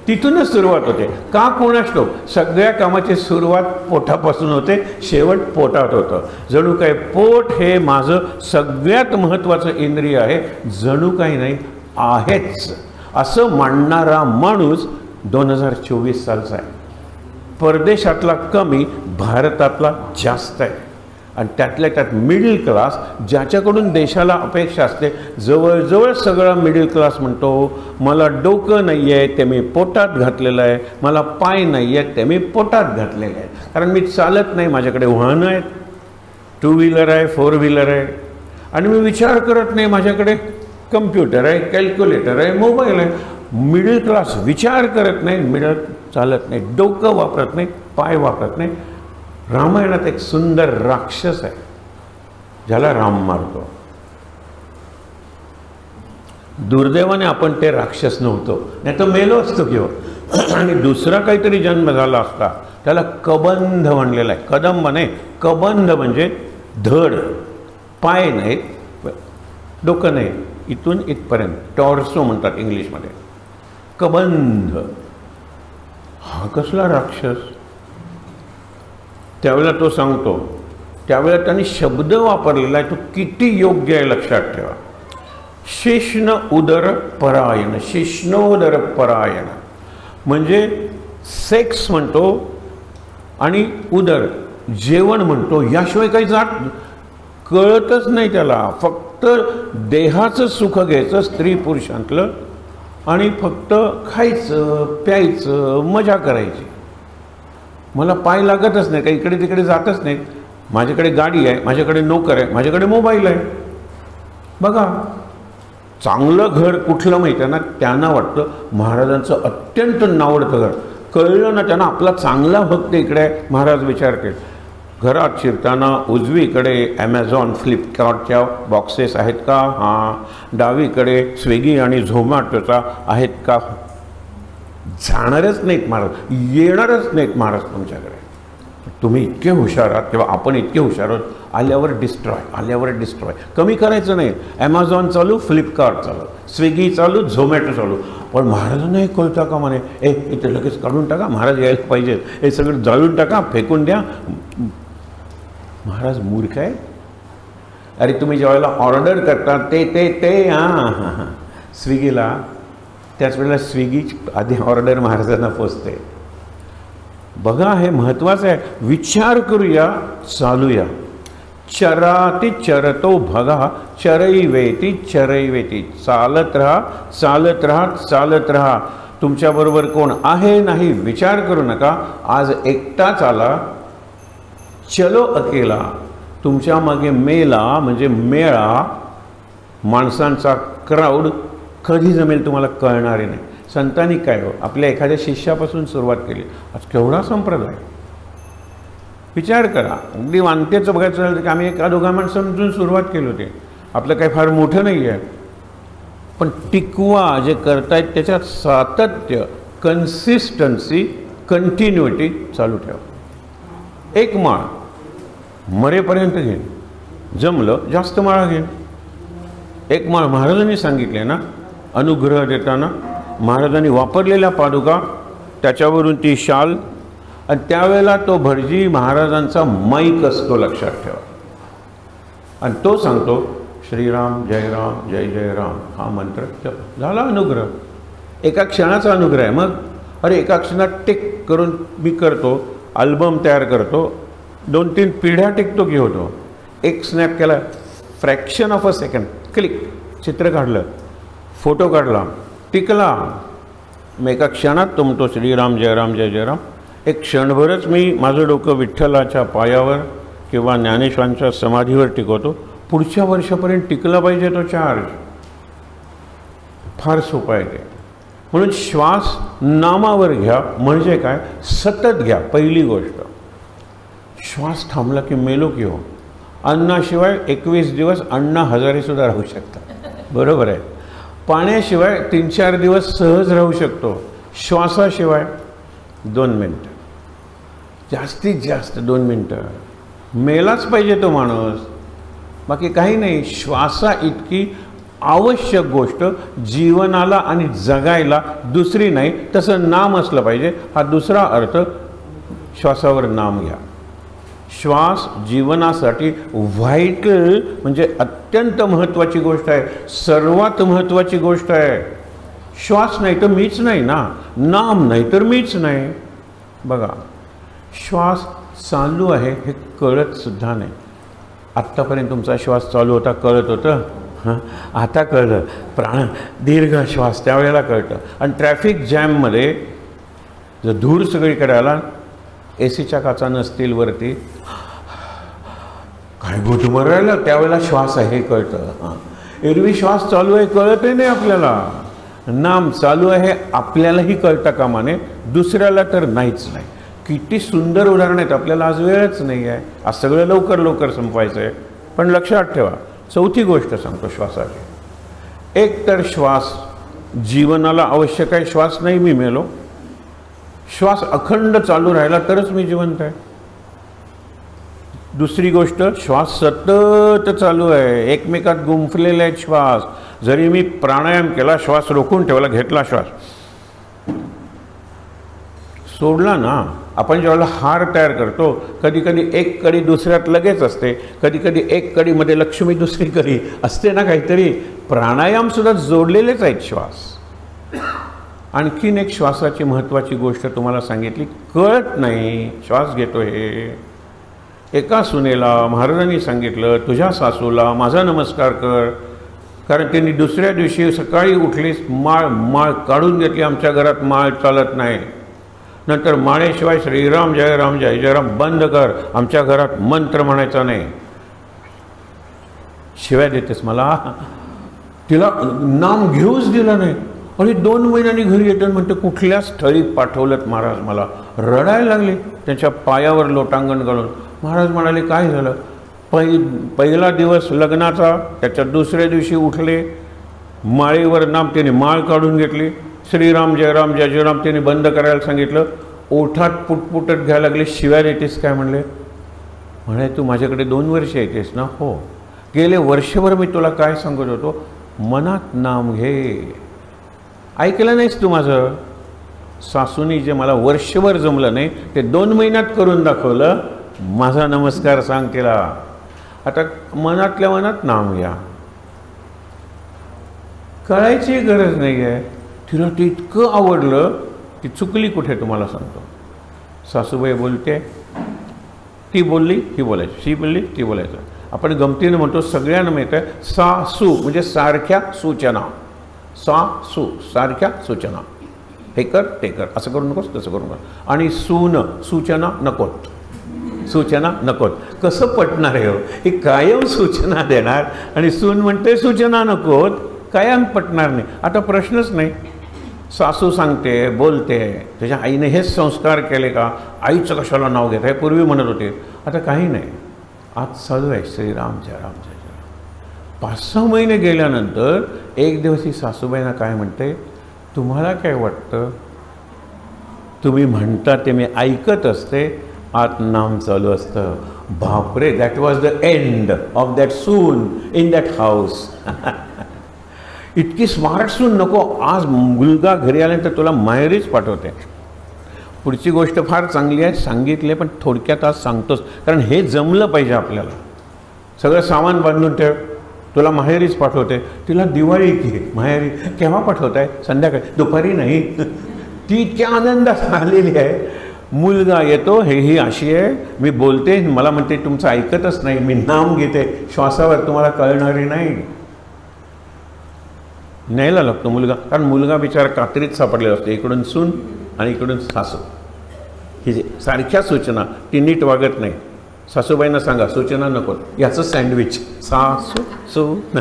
तिथूनच सुरुवात होते. का कोणास ठाऊक, सगळ्या कामाची सुरुवात पोटापासून होते, शेवट पोटात होतं. जणू काय पोट हे माझं सगळ्यात महत्त्वाचं इंद्रिय आहे, जणू काही नाही आहेच असं मांडणारा माणूस 2024 सालचा आहे. परदेशातला कमी, भारतातला जास्त आहे. आणि त्यातल्या त्यात मिडल क्लास, ज्याच्याकडून देशाला अपेक्षा असते, जवळजवळ सगळा मिडल क्लास म्हणतो मला डोकं नाही आहे ते मी पोटात घातलेलं आहे, मला पाय नाही आहेत ते मी पोटात घातलेले आहे, कारण मी चालत नाही, माझ्याकडे वाहनं आहेत, 2 व्हीलर आहे, 4 व्हीलर आहे, आणि मी विचार करत नाही, माझ्याकडे कम्प्युटर आहे, कॅल्क्युलेटर आहे, मोबाईल आहे. मिडल क्लास विचार करत नाही, मिडल चालत नाही, डोकं वापरत नाही, पाय वापरत नाही. रामायणात एक सुंदर राक्षस आहे ज्याला राम मारतो. दुर्दैवाने आपण ते राक्षस नव्हतो, नाही तर मेलो असतो किंवा आणि दुसरा काहीतरी जन्म झाला असता. त्याला कबंध म्हणलेला आहे. कदंब नाही, कबंध म्हणजे धड, पाय नाही, डोकं नाही, इथून इथपर्यंत टॉर्सो म्हणतात इंग्लिशमध्ये. कबंध हा कसला राक्षस. त्यावेळेला तो सांगतो, त्यावेळेला त्यांनी शब्द वापरलेला आहे तो किती योग्य आहे लक्षात ठेवा. शिष्ण उदर परायण, शिष्णोदर परायण म्हणजे सेक्स म्हणतो आणि उदर जेवण म्हणतो, याशिवाय काही जात कळतच नाही त्याला. फक्त देहाचं सुख घ्यायचं स्त्री पुरुषांतलं आणि फक्त खायचं प्यायचं मजा करायची. मला पाय लागतच नाही, काही इकडे तिकडे जातच नाही. माझ्याकडे गाडी आहे, माझ्याकडे नोकर आहे, माझ्याकडे मोबाईल आहे. बघा चांगलं घर कुठलं माहिती आहे ना, त्यांना वाटतं महाराजांचं अत्यंत नावडतं घर. कळलं ना त्यांना आपला चांगला भक्त इकडे आहे, महाराज विचार केले. घरात शिरताना उजवीकडे ॲमेझॉन फ्लिपकार्टच्या बॉक्सेस आहेत का? हां. डावीकडे स्विगी आणि झोमॅटोचा आहेत का? जाणारच नाहीत महाराज, येणारच नाहीत महाराज तुमच्याकडे. तुम्ही इतके हुशार आहात किंवा आपण इतके हुशार आहोत, आल्यावर डिस्ट्रॉय, आल्यावर डिस्ट्रॉय. कमी करायचं नाही. ॲमेझॉन चालू, फ्लिपकार्ट चालू, स्विगी चालू, झोमॅटो चालू. पण महाराजांना हे कळता का म्हणे, इथे लगेच काढून टाका, महाराज यायला पाहिजेत, हे सगळं जाळून टाका, फेकून द्या. महाराज मूर्ख आहे. अरे तुम्ही ज्यावेळेला ऑर्डर करता ते हां स्विगीला, त्याच वेळेला स्विगी आधी ऑर्डर महाराजांना पोचते. बघा हे महत्त्वाचं आहे. विचार करूया, चालूया. चराती चरतो भगा, चरैवेती चरैवेती. चालत राहा, चालत राहा, चालत राहा. तुमच्याबरोबर कोण आहे नाही विचार करू नका. आज एकटाच आला, चलो अकेला. तुमच्या मागे मेला म्हणजे मेळा, माणसांचा क्राऊड कधी जमेल तुम्हाला कळणारे नाही. संतांनी काय हो, आपल्या एखाद्या शिष्यापासून सुरुवात केली. आज केवढा संप्रदाय विचार करा. अगदी वांतेचं बघायचं झालं की आम्ही एका दोघा माणसांपासून सुरुवात केली होती. आपलं काही फार मोठं नाही आहे, पण टिकवा जे करतायत त्याच्यात सातत्य, कन्सिस्टन्सी, कंटिन्युटी चालू ठेवा. एक माळ मरेपर्यंत घेईन, जमलं जास्त माळा घेईन. एक माळ महाराजांनी सांगितले ना, अनुग्रह देताना महाराजांनी वापरलेल्या पादुका, त्याच्यावरून ती शाल, आणि त्यावेळेला तो भटजी महाराजांचा माईक असतो लक्षात ठेवा. आणि तो सांगतो श्रीराम जय राम जय जय राम हा मंत्र जप. झाला अनुग्रह. एका क्षणाचा अनुग्रह आहे. मग अरे एका क्षणात टिक करून मी करतो, अल्बम तयार करतो, 2-3 पिढ्या टिकतो की होतो. एक स्नॅप केला, fraction of a second, click, चित्र काढलं, फोटो काढला, टिकला. मग एका क्षणात तो म्हणतो श्रीराम जय राम जय जय राम. एक क्षणभरच मी माझं डोकं विठ्ठलाच्या पायावर किंवा ज्ञानेश्वरांच्या समाधीवर टिकवतो. पुढच्या वर्षापर्यंत टिकला पाहिजे तो चार्ज. फार सोपं आहे ते. म्हणून श्वास नामावर घ्या. म्हणजे काय, सतत घ्या. पहिली गोष्ट, श्वास थांबला की मेलो की हो. अन्नाशिवाय 21 दिवस अण्णा हजारेसुद्धा राहू शकतात, बरोबर आहे. पाण्याशिवाय 3-4 दिवस सहज राहू शकतो. श्वासाशिवाय 2 मिनटं, जास्तीत जास्त 2 मिनटं. मेलाच पाहिजे तो माणूस, बाकी काही नाही. श्वासा इतकी आवश्यक गोष्ट जीवनाला आणि जगायला दुसरी नाही, तसं नाम असलं पाहिजे. हा दुसरा अर्थ श्वासावर नाम घ्या. श्वास जीवनासाठी व्हायटल म्हणजे अत्यंत महत्त्वाची गोष्ट आहे, सर्वात महत्त्वाची गोष्ट आहे. श्वास नाही तर मीच नाही ना, नाम नाही तर मीच नाही. बघा, श्वास चालू आहे हे कळत सुद्धा नाही. आत्तापर्यंत तुमचा श्वास चालू होता, कळत होतं. हां, आता कळलं. प्राण दीर्घ श्वास त्यावेळेला कळतं. आणि ट्रॅफिक जॅममध्ये जर धूर सगळीकडे आला, एसीच्या काचा नसतील वरती, काय घुटमर राहिलं, त्यावेळेला श्वास आहे हे कळतं. हां, एरवी श्वास चालू आहे कळतही नाही आपल्याला. नाम चालू आहे आपल्यालाही कळता कामा नये, दुसऱ्याला तर नाहीच नाही. किती सुंदर उदाहरण आहेत. आपल्याला आज वेळच नाही आहे, आज सगळं लवकर लवकर संपवायचं आहे. पण लक्षात ठेवा, चौथी गोष्ट सांगतो श्वासाची. एक तर श्वास जीवनाला आवश्यक आहे, श्वास नाही मी मेलो. श्वास अखंड चालू राहिला तरच मी जिवंत आहे. दुसरी गोष्ट, श्वास सतत चालू आहे, एकमेकात गुंफलेले आहेत श्वास. जरी मी प्राणायाम केला, श्वास रोखून ठेवला, घेतला श्वास, सोडला ना. आपण ज्यावेळेला हार तयार करतो, कधी कधी एक कडी दुसऱ्यात लगेच असते, कधी कधी एक कडीमध्ये लक्ष्मी, दुसरी कडी असते ना काहीतरी. प्राणायाम सुद्धा जोडलेलेच आहेत श्वास. आणखीन एक श्वासाची महत्त्वाची गोष्ट तुम्हाला सांगितली, कळत नाही श्वास घेतो हे. एका सुनेला महाराजांनी सांगितलं, तुझ्या सासूला माझा नमस्कार कर, कारण त्यांनी दुसऱ्या दिवशी सकाळी उठलीस माळ काढून घेतली. आमच्या घरात माळ चालत नाही. नंतर माळेशिवाय श्रीराम जय राम जय जय राम बंद कर, आमच्या घरात मंत्र म्हणायचा नाही. शिवाय देतेस मला. तिला नाम घेऊच दिलं नाही. आणि 2 महिन्यांनी घरी येतात, म्हणते कुठल्या स्थळी पाठवलं महाराज मला. रडायला लागले त्यांच्या पायावर लोटांगण घालून. महाराज म्हणाले, काय झालं? पहिला दिवस लग्नाचा, त्याच्या दुसऱ्या दिवशी उठले, माळेवर नाम त्याने माळ काढून घेतली, श्रीराम जय राम जय जय राम त्याने बंद करायला सांगितलं. ओठात पुटपुटत घ्यायला लागले. शिव्या देतेस काय म्हणले? म्हणे तू माझ्याकडे 2 वर्ष येतेस ना? हो. गेले वर्षभर मी तुला काय सांगत होतो? मनात नाम घे. ऐकलं नाहीस तू माझं? सासूनी जे मला वर्षभर जमलं नाही ते 2 महिन्यात करून दाखवलं. माझा नमस्कार सांग तिला. आता मनातल्या मनात नाम घ्या. कळायची गरज नाही आहे. तिला ते इतकं आवडलं, ती चुकली कुठे तुम्हाला सांगतो. सासूबाई बोलते, ती बोलली ही बोलायची, ती बोलली ती बोलायचं. आपण गमतीनं म्हणतो, सगळ्यांना माहीत आहे, सासू म्हणजे सारख्या सूचना. सासू सारख्या सूचना, हे कर ते कर, असं करू नकोस तसं करू नकोस. आणि सून सूचना नकोत, सूचना नकोत. कसं पटणार आहे हो? ही कायम सूचना देणार आणि सून म्हणते सूचना नकोत, कायम पटणार नाही. आता प्रश्नच नाही. सासू सांगते, बोलते. त्याच्या आईने हेच संस्कार केले का? आईचं कशाला नाव घेत आहे? पूर्वी म्हणत होते, आता काही नाही. आज चालू आहे श्रीराम जय राम जय जय राम. 5-6 महिने गेल्यानंतर एक दिवस ही सासूबाईंना काय म्हणते, तुम्हाला काय वाटतं? तुम्ही म्हणता ते मी ऐकत असते, आत नाम चालू असतं. बापरे, that was the end of that soon in that house. इतकी स्मार्ट सून नको. आज मुलगा घरी आल्यानंतर तुला माहेरीच पाठवते. पुढची गोष्ट फार चांगली आहे, सांगितले पण थोडक्यात आज सांगतोच, कारण हे जमलं पाहिजे आपल्याला. सगळं सामान बांधून ठेव, तुला माहेरीच पाठवते. तिला दिवाळी की माहेरी केव्हा पाठवत आहे? संध्याकाळी, दुपारी नाही. ती इतक्या आनंदात आलेली आहे. मुलगा येतो, ही अशी आहे, मी बोलते, मला म्हणते तुमचं ऐकतच नाही, मी नाम घेते श्वासावर, तुम्हाला कळणारी नाही. न्यायला लागतो मुलगा, कारण मुलगा बिचारा कात्रीत सापडलेला असतो. इकडून सून आणि इकडून सासू. ही जे सारख्या सूचना, ती नीट वागत नाही. सासूबाईंना सांगा सूचना नको. याचं सँडविच सासू सून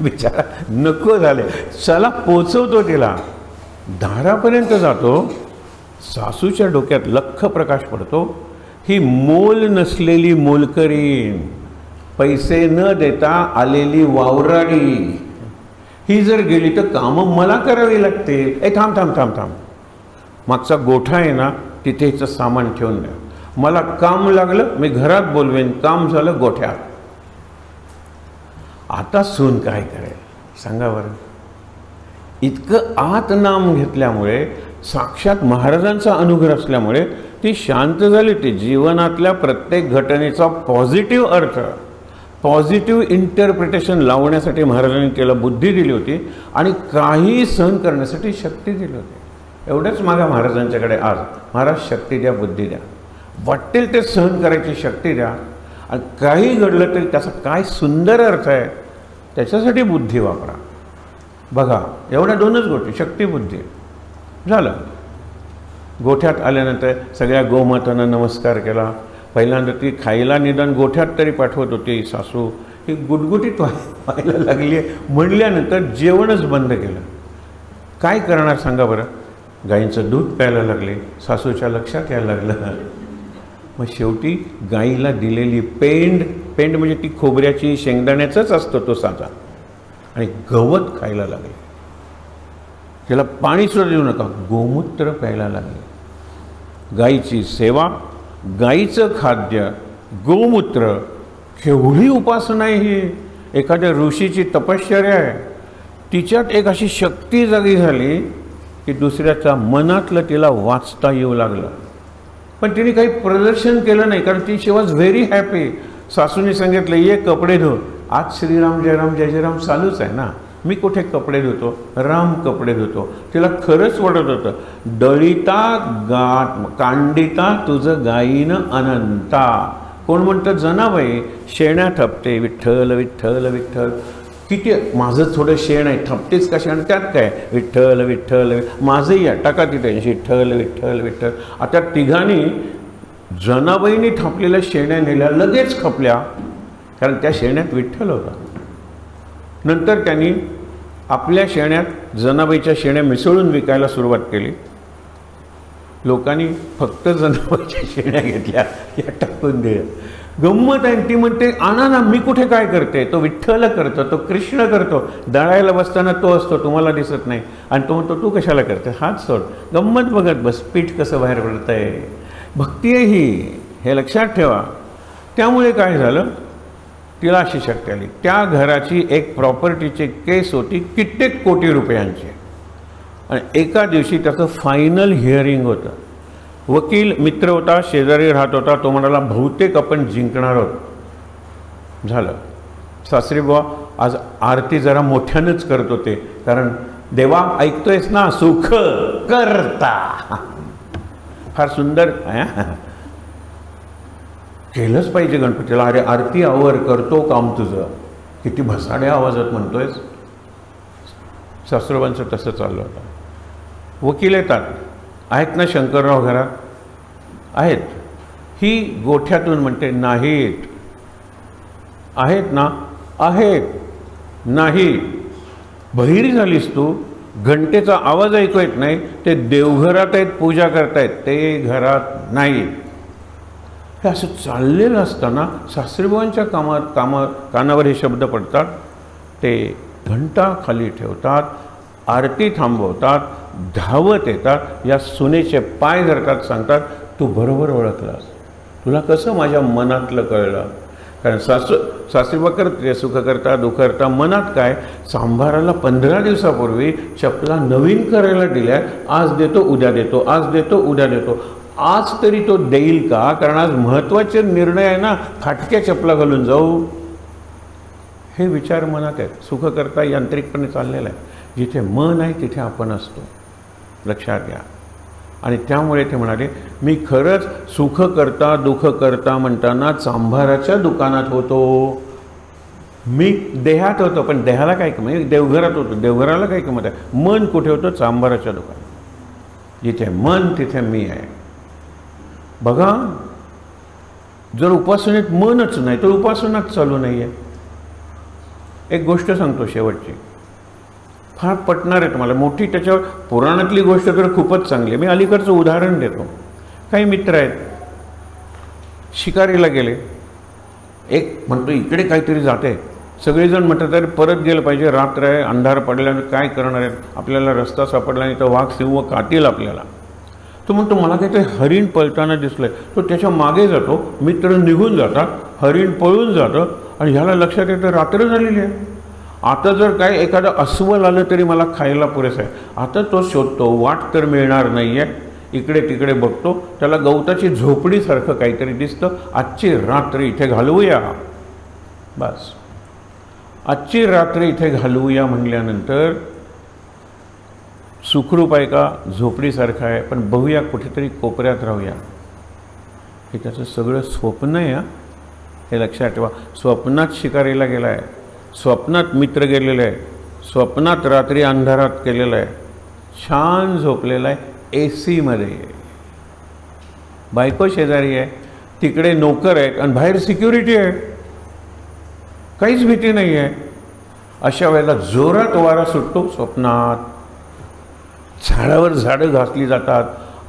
बिचारा नको झाले. चला पोचवतो तिला, दारापर्यंत जातो. सासूच्या डोक्यात लख प्रकाश पडतो. ही मोल नसलेली मोलकरीण, पैसे न देता आलेली वावराडी, ही जर गेली तर कामं मला करावी लागतील. ए थांब थांब थांब थांब, मागचा गोठा आहे ना, तिथे हिचं सामान ठेवून द्या. मला काम लागलं मी घरात बोलवेन, काम झालं गोठ्यात. आता सून काय करेल? सांगा बरं. इतकं आत नाम घेतल्यामुळे, साक्षात महाराजांचा अनुग्रह असल्यामुळे ती शांत झाली. ती जीवनातल्या प्रत्येक घटनेचा पॉझिटिव्ह अर्थ, पॉझिटिव्ह इंटरप्रिटेशन लावण्यासाठी महाराजांनी तिला बुद्धी दिली होती आणि काही सहन करण्यासाठी शक्ती दिली होती. एवढंच मागा महाराजांच्याकडे आज, महाराज शक्ती द्या, बुद्धी द्या, वाटेल ते सहन करायची शक्ती द्या, आणि काही घडलं तरी त्याचा काय सुंदर अर्थ आहे त्याच्यासाठी बुद्धी वापरा. बघा, एवढ्या दोनच गोष्टी, शक्ती बुद्धी. झालं. गोठ्यात आल्यानंतर सगळ्या गोमातांना नमस्कार केला. पहिल्यांदा ती खायला निदान गोठ्यात तरी पाठवत होती सासू, ही गुटगुटीत व्हायला लागली आहे म्हणल्यानंतर जेवणच बंद केलं. काय करणार सांगा बरं. गाईंचं दूध प्यायला लागले, सासूच्या लक्षात यायला लागलं. मग शेवटी गाईला दिलेली पेंड म्हणजे ती खोबऱ्याची शेंगदाण्याचाच असतो तो साधा, आणि गवत खायला लागले. त्याला पाणी सुद्धा देऊ नका, गोमूत्र प्यायला लागले. गाईची सेवा, गाईचं खाद्य, गोमूत्र, केवढी उपासना आहे ही. एखाद्या ऋषीची तपश्चर्या आहे. तिच्यात एक अशी शक्ती जागी झाली की दुसऱ्याच्या मनातलं तिला वाचता येऊ लागलं. पण तिने काही प्रदर्शन केलं नाही, कारण ती शी वॉज व्हेरी हॅपी. सासूने सांगितलं ये कपडे धो. आज श्रीराम जयराम जय जयराम चालूच आहे ना, मी कुठे कपडे धुतो, राम कपडे धुतो. तिला खरंच वाटत होतं, दळिता कांडिता तुझं गायीनं अनंता. कोण म्हणतं जनाबाई शेण्या ठपते, विठ्ठल विठ्ठल विठ्ठल. किती माझं थोडं शेण आहे, ठपतेच का शेण, त्यात काय विठ्ठल विठ्ठल. माझंही या टाका तिथे विठ्ठल विठ्ठल विठ्ठल. आता तिघांनी जनाबाईंनी ठपलेल्या शेण्या नेल्या, लगेच खपल्या, कारण त्या शेण्यात विठ्ठल होता. नंतर त्यांनी आपल्या शेण्यात जनाबाईच्या शेण्या मिसळून विकायला सुरुवात केली. लोकांनी फक्त जनाबाईच्या शेण्या घेतल्या, या टाकून दिल्या. गंमत आहे. ती म्हणते आणा ना, मी कुठे काय करते, तो विठ्ठल करतो, तो कृष्ण करतो. दळायला बसताना तो असतो, तुम्हाला दिसत नाही, आणि तो म्हणतो तू कशाला करते, हात सोड. गंमत बघत बस, पीठ कसं बाहेर पडत आहे. भक्ती आहे ही, हे लक्षात ठेवा. त्यामुळे काय झालं, तिला अशी शक्ती आली. त्या घराची एक प्रॉपर्टीची केस होती कित्येक कोटी रुपयांची, आणि एका दिवशी त्याचं फायनल हिअरिंग होतं. वकील मित्र होता, शेजारी राहत होता. तो म्हणाला बहुतेक आपण जिंकणार आहोत. झालं. सासरी बुवा आज आरती जरा मोठ्यानंच करत होते, कारण देवा ऐकतोयस ना, सुख करता. फार सुंदर केलंच पाहिजे गणपतीला. अरे आरती आवर, करतो काम तुझं. किती भसाड्या आवाजात म्हणतोयस. सासरोबांचं तसं चाललं होतं. वकील येतात, आहेत ना शंकरराव घरात, आहेत. ही गोठ्यातून म्हणते नाहीत. आहेत ना, आहेत. नाही. बहिरी झालीस तू, घंटेचा आवाज ऐकू येत नाही. ते देवघरात आहेत, पूजा करतायत, ते घरात नाही. हे असं चाललेलं असताना सासरीबाईंच्या कानावर हे शब्द पडतात. ते घंटा खाली ठेवतात, आरती थांबवतात, धावत येतात, या सुनेचे पाय धरतात, सांगतात तू बरोबर ओळखलास. तुला कसं माझ्या मनातलं कळलं. कारण सासरीबा करते, सुख करता दुःख करता. मनात काय, सांभाराला 15 दिवसापूर्वी चपला नवीन करायला दिल्या, आज देतो उद्या देतो, आज देतो उद्या देतो. आज तरी तो देईल का, कारण आज महत्त्वाचे निर्णय आहे ना, फाटक्या चपला घालून जाऊ. हे विचार मनात आहेत. सुख करता यांत्रिकपणे चाललेला आहे. जिथे मन आहे तिथे आपण असतो, लक्षात घ्या. आणि त्यामुळे ते म्हणाले मी खरंच सुख करता दुःख करता म्हणताना चांभाराच्या दुकानात होतो. मी देहात होतो, पण देहाला काय किंमत, म्हणजे देवघरात होतो, देवघराला काय किंमत आहे. मन कुठे होतं, चांभाराच्या दुकानात. जिथे मन तिथे मी आहे. बघा, जर उपासनेत मनच नाही तर उपासनाच चालू नाही आहे. एक गोष्ट सांगतो शेवटची, फार पटणार आहे तुम्हाला, मोठी. त्याच्यावर पुराणातली गोष्ट तर खूपच चांगली आहे. मी अलीकडचं उदाहरण देतो. काही मित्र आहेत, शिकारीला गेले. एक म्हणतो इकडे काहीतरी जाते, सगळेजण म्हणतात तरी परत गेलं पाहिजे, रात्र आहे, अंधार पडल्याने काय करणार आहेत, आपल्याला रस्ता सापडला नाही तर वाघ सिंह कातील आपल्याला. तो म्हणतो मला काहीतरी हरिण पळताना दिसलं आहे. तो त्याच्या मागे जातो, मित्र निघून जातात, हरिण पळून जातं, आणि ह्याला लक्षात येतं रात्र झालेली आहे. आता जर काय एखादं अस्वल आलं तरी मला खायला पुरेसं आहे. आता तो शोधतो, वाट तर मिळणार नाही आहे, इकडे तिकडे बघतो, त्याला गवताची झोपडीसारखं काहीतरी दिसतं, आजची रात्र इथे घालवूया. बस आजची रात्र इथे घालवूया म्हणल्यानंतर सुखरूप आहे का, झोपडीसारखं आहे, पण बघूया कुठेतरी कोपऱ्यात राहूया. हे त्याचं सगळं स्वप्न आहे. हे लक्षात ठेवा. स्वप्नात शिकारीला गेला आहे, स्वप्नात मित्र गेलेला आहे, स्वप्नात रात्री अंधारात केलेलं आहे, छान झोपलेला आहे AC मध्ये. बायको शेजारी आहे, तिकडे नोकर आहेत आणि बाहेर सिक्युरिटी आहे, काहीच भीती नाही आहे. अशा वेळेला जोरात वारा सुटतो स्वप्नात, झाडावर झाडं घासली जातात,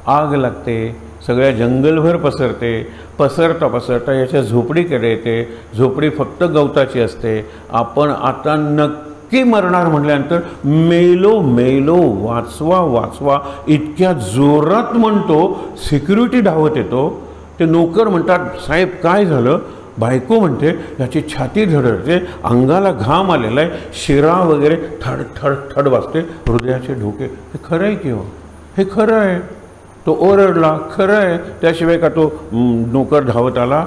आग लागते, सगळ्या जंगलभर पसरते. पसरता पसरता याच्या झोपडीकडे येते. झोपडी फक्त गवताची असते. आपण आता नक्की मरणार म्हटल्यानंतर मेलो मेलो वाचवा वाचवा इतक्या जोरात म्हणतो, सिक्युरिटी धावत येतो. ते नोकर म्हणतात, साहेब काय झालं? बायको म्हणते, याची छाती धडधडते, अंगाला घाम आलेला आहे, शिरा वगैरे थड थड थड वाजते, हृदयाचे ढोके. हे खरं आहे की हो? हे खरं आहे. तो ओरडला, खरं आहे. त्याशिवाय का तो नोकर धावत आला,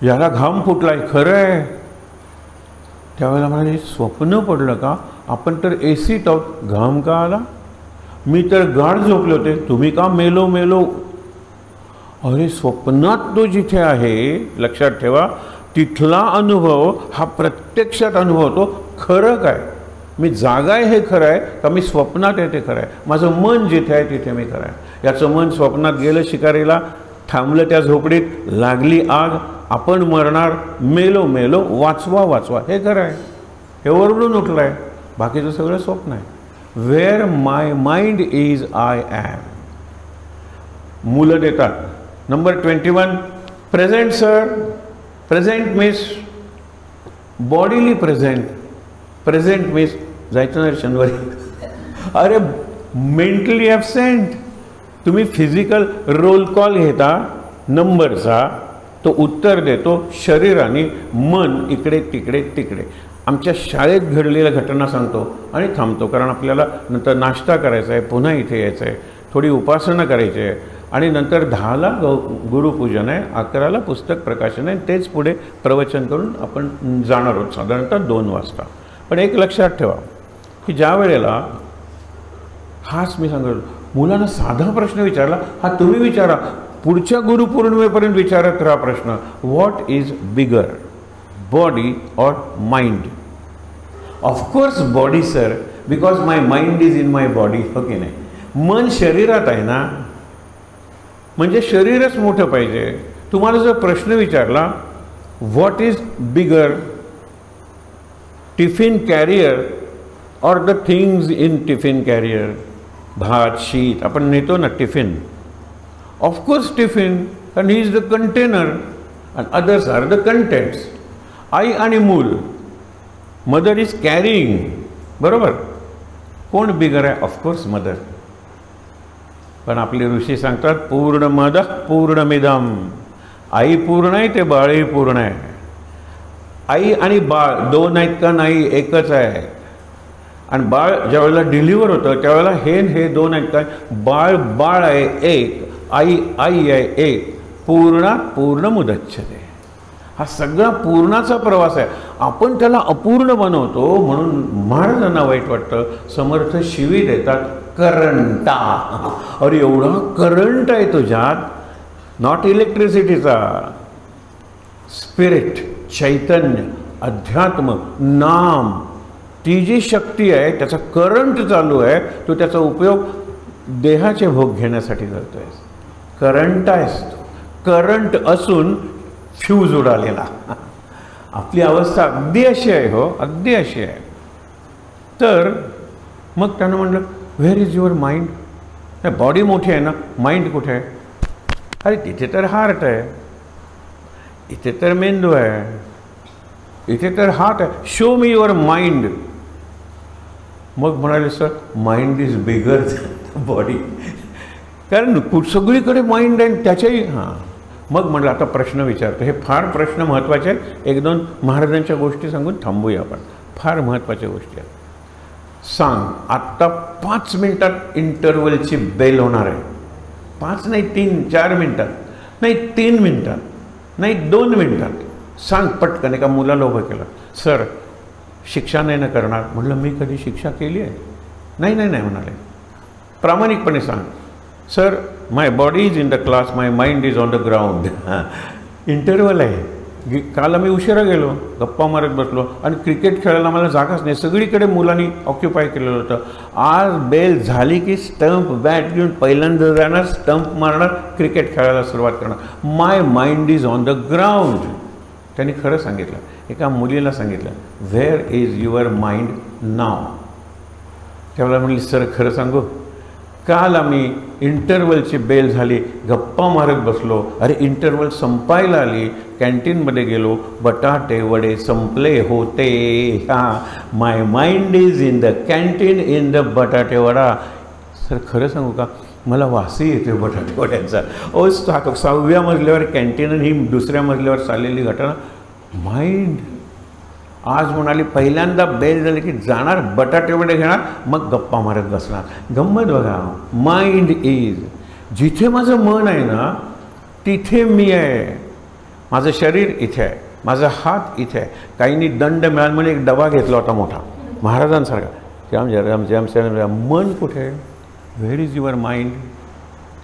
याला घाम फुटलाय, खरं आहे. त्यावेळेला मला हे स्वप्न पडलं का? आपण तर ACत आहोत, घाम का आला? मी तर गाढ झोपले होते, तुम्ही का मेलो मेलो? अरे स्वप्नात तो जिथे आहे, लक्षात ठेवा, तिथला अनुभव हा प्रत्यक्षात अनुभवतो. खरं काय? मी जागा आहे हे खरं आहे का मी स्वप्नात आहे ते खरं आहे? माझं मन जिथे आहे तिथे मी खरं आहे. याचं मन स्वप्नात गेलं शिकारीला, थांबलं त्या झोपडीत, लागली आग, आपण मरणार, मेलो मेलो वाचवा वाचवा, हे खरं आहे. हे ओरडून उठलं आहे, बाकीचं सगळं स्वप्न आहे. Where my mind is I am. मुलं देतात. Number 21, present sir. Present means bodily present. Present means जायचं ना शनिवारी. अरे मेंटली ॲबसेंट. तुम्ही फिजिकल रोल कॉल घेता नंबरचा, तो उत्तर देतो शरीराने, मन इकडे तिकडे तिकडे. आमच्या शाळेत घडलेल्या घटना सांगतो आणि थांबतो, कारण आपल्याला नंतर नाश्ता करायचा आहे, पुन्हा इथे यायचं आहे, थोडी उपासना करायची आहे, आणि नंतर 10ला गुरुपूजन आहे, 11ला पुस्तक प्रकाशन आहे, तेच पुढे प्रवचन करून आपण जाणार आहोत साधारणतः 2 वाजता. पण एक लक्षात ठेवा की ज्या वेळेला, हाच मी सांगतो, मुलांना साधा प्रश्न विचारला, हा तुम्ही विचारा, पुढच्या गुरुपौर्णिमेपर्यंत विचारत राहा प्रश्न, what is bigger, body or mind? Of course body sir, because my mind is in my body. हो की नाही? मन शरीरात आहे ना, म्हणजे शरीरच मोठं पाहिजे. तुम्हाला जर प्रश्न विचारला, what is bigger, tiffin carrier or the things in tiffin carrier? भात शीत आपण नेतो ना tiffin, of course tiffin, and he is the container and others are the contents. आई आणि मूल, मदर इज कॅरिंग, बरोबर. कोण बिगर आहे? Of course mother. पण आपले ऋषी सांगतात, पूर्णमद पूर्णमिदम. आई पूर्ण आहे, ते बाळही पूर्ण आहे. आई आणि बाळ 2 आहेत का? नाही, एकच आहे. आणि बाळ ज्यावेळेला डिलिव्हर होतं त्यावेळेला हे 2 आहेत काय? बाळ बाळ आहे एक, आई आई आहे एक. पूर्णात पूर्ण मुदच्छते. हा सगळा पूर्णाचा प्रवास आहे. आपण त्याला अपूर्ण बनवतो, म्हणून महाराजांना वाईट वाटतं. समर्थ शिवी देतात, करंटा. अरे एवढा करंट आहे तुझ्यात, नॉट इलेक्ट्रिसिटीचा, स्पिरिट, चैतन्य, अध्यात्म, नाम, ती जी शक्ती आहे त्याचा करंट चालू आहे, तो त्याचा उपयोग देहाचे भोग घेण्यासाठी करतोय. करंट आहेस तो. करंट असून फ्यूज उडालेला. आपली अवस्था अगदी अशी आहे हो, अगदी अशी आहे. तर मग त्यानं म्हटलं, where is your mind? Body मोठी आहे ना, माइंड कुठे आहे? अरे तिथे तर हार्ट आहे, इथे तर मेंदू आहे, इथे तर हार्ट आहे. Show me your mind. मग म्हणाले, sir mind is bigger body. कारण सगळीकडे माइंड आहे त्याच्याही. हां, मग म्हटलं आता प्रश्न विचारतो. हे फार प्रश्न महत्त्वाचे आहेत. 1-2 महाराजांच्या गोष्टी सांगून थांबूया आपण. फार महत्त्वाच्या गोष्टी आहेत. सांग, आत्ता 5 मिनिटात इंटरवलची बेल होणार आहे. 5 नाही 3-4 मिनिटात, नाही 3 मिनिटात, नाही 2 मिनिटात. सांग पटकन. एका मुलाला उभं केलं. सर शिक्षा नाही ना करणार. म्हटलं मी कधी शिक्षा केली आहे? नाही नाही नाही म्हणाले. प्रामाणिकपणे सांग. Sir my body is in the class, my mind is on the ground. Interval आहे. काल आम्ही उशिरा गेलो, गप्पा मारत बसलो आणि क्रिकेट खेळायला मला जागाच नाही. सगळीकडे मुलांनी ऑक्युपाय केलेलं होतं. आज बेल झाली की स्टंप बॅट घेऊन पहिल्यांदा जाणार, स्टंप मारणार, क्रिकेट खेळायला सुरुवात करणार. My mind is on the ground. त्यांनी खरं सांगितलं. एका मुलीला सांगितलं, व्हेअर इज युअर माइंड नाव? त्यावेळेला म्हणली, सर खरं सांगू, काल आम्ही इंटरवलची बेल झाली, गप्पा मारत बसलो. अरे इंटरवल संपायला आली, कॅन्टीनमध्ये गेलो, बटाटे वडे संपले होते. My mind is in the canteen, in the batata vada. Sir खरं सांगू का, मला वासही येते बटाटे वड्यांचा. ओ 6व्या मजल्यावर कॅन्टीन आणि ही दुसऱ्या मजल्यावर चाललेली घटना. माइंड आज म्हणाली, पहिल्यांदा बेल झाली की जाणार, बटाटे वडे घेणार, मग गप्पा मारत बसणार. गंमत बघा. माइंड इज, जिथे माझं मन आहे ना तिथे मी आहे. माझं शरीर इथे आहे, माझा हात इथे आहे. काहींनी दंड मिळाला म्हणून एक डबा घेतला होता मोठा महाराजांसारखा. मन कुठे आहे? Where is your mind?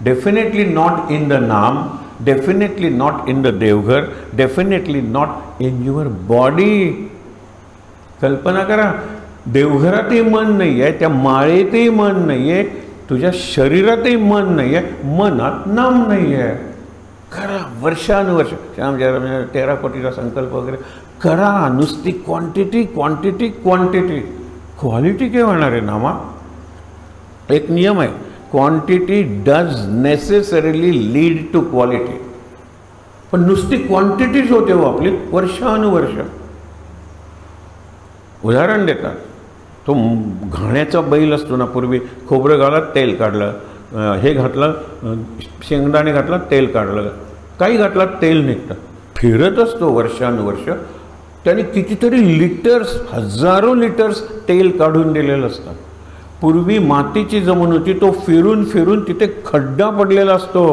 Definitely not in the naam, definitely not in the devghar, definitely not in your body. कल्पना करा, देवघरातही मन नाही आहे, त्या माळेतही मन नाही आहे, तुझ्या शरीरातही मन नाही आहे, मनात नाम नाही आहे. करा वर्षानुवर्ष. श्यामजयराम 13 कोटीचा संकल्प वगैरे करा. नुसती क्वांटिटी क्वांटिटी क्वांटिटी, क्वालिटी काय होणार आहे नामा? एक नियम आहे, quantity does necessarily lead to quality. पण नुसती क्वांटिटीच होते हो आपली वर्षानुवर्ष. उदाहरण देतात, तो घाण्याचा बैल असतो ना, पूर्वी खोबरं घालत तेल काढलं, हे घातलं शेंगदाणे घातलं तेल काढलं, काही घातलं तेल निघतं. फिरत असतो वर्षानुवर्ष. त्याने कितीतरी लिटर्स, हजारो लिटर्स तेल काढून दिलेलं असतं. पूर्वी मातीची जमीन होती, तो फिरून फिरून तिथे खड्डा पडलेला असतो.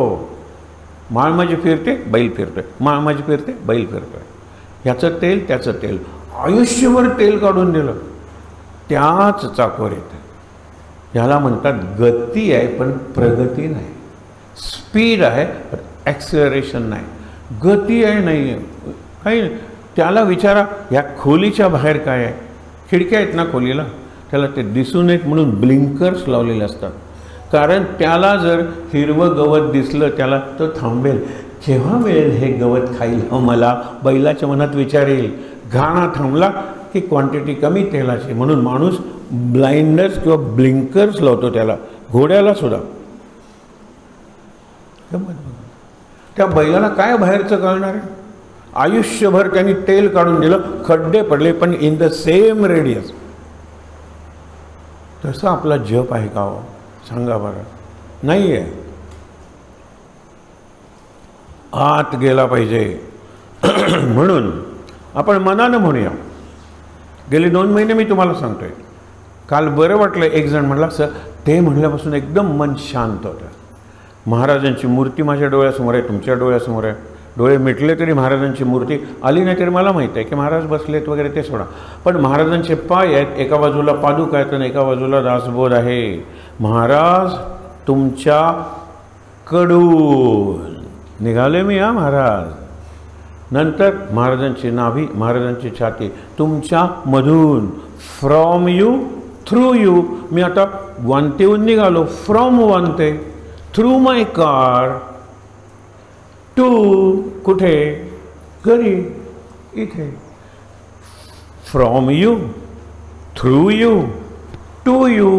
माळ माझी फिरते, बैल फिरतोय, माळ माझी फिरते, बैल फिरतोय. ह्याचं तेल त्याचं तेल, आयुष्यभर तेल काढून दिलं. त्याच चाकवर येतं. ह्याला म्हणतात गती आहे पण प्रगती नाही. स्पीड आहे पण ॲक्सिलरेशन नाही. गती आहे नाही आहे काही नाही. त्याला विचारा, या खोलीच्या बाहेर काय आहे? खिडक्या आहेत ना खोलीला, त्याला ते दिसू नयेत म्हणून ब्लिंकर्स लावलेले असतात. कारण त्याला जर हिरवं गवत दिसलं त्याला तो थांबेल. केव्हा मिळेल हे गवत खायला मला? बैलाच्या मनात विचार येईल. घाणा थांबला की क्वांटिटी कमी तेलाची, म्हणून माणूस ब्लाइंडर्स किंवा ब्लिंकर्स लावतो त्याला, घोड्याला सुद्धा. त्या बैलाला काय बाहेरचं कळणार आहे? आयुष्यभर त्यांनी तेल काढून दिलं, खड्डे पडले, पण इन द सेम रेडियस. तसं आपला जप आहे का हो? सांगा बरं. नाही आहे. आत गेला पाहिजे. म्हणून आपण मनानं म्हणूया. गेले 2 महिने मी तुम्हाला सांगतोय, काल बरं वाटलं. एक जण म्हणला, सर ते म्हणल्यापासून एकदम मन शांत होतं. महाराजांची मूर्ती माझ्या डोळ्यासमोर आहे, तुमच्या डोळ्यासमोर आहे. डोळे मिटले तरी महाराजांची मूर्ती आली नाही तरी मला माहीत आहे की महाराज बसलेत वगैरे, ते सोडा. पण महाराजांचे पाय आहेत, एका बाजूला पादुका आहेत आणि एका बाजूला दासबोध आहे. महाराज तुमच्या कडून निघाले मी, हा महाराज. नंतर महाराजांची नाभी, महाराजांची छाती, तुमच्या मधून, फ्रॉम यू, थ्रू यू. मी आता वांतेहून निघालो, from Vante, through my car, to कुठे? घरी, इथे. From you, through you, to you,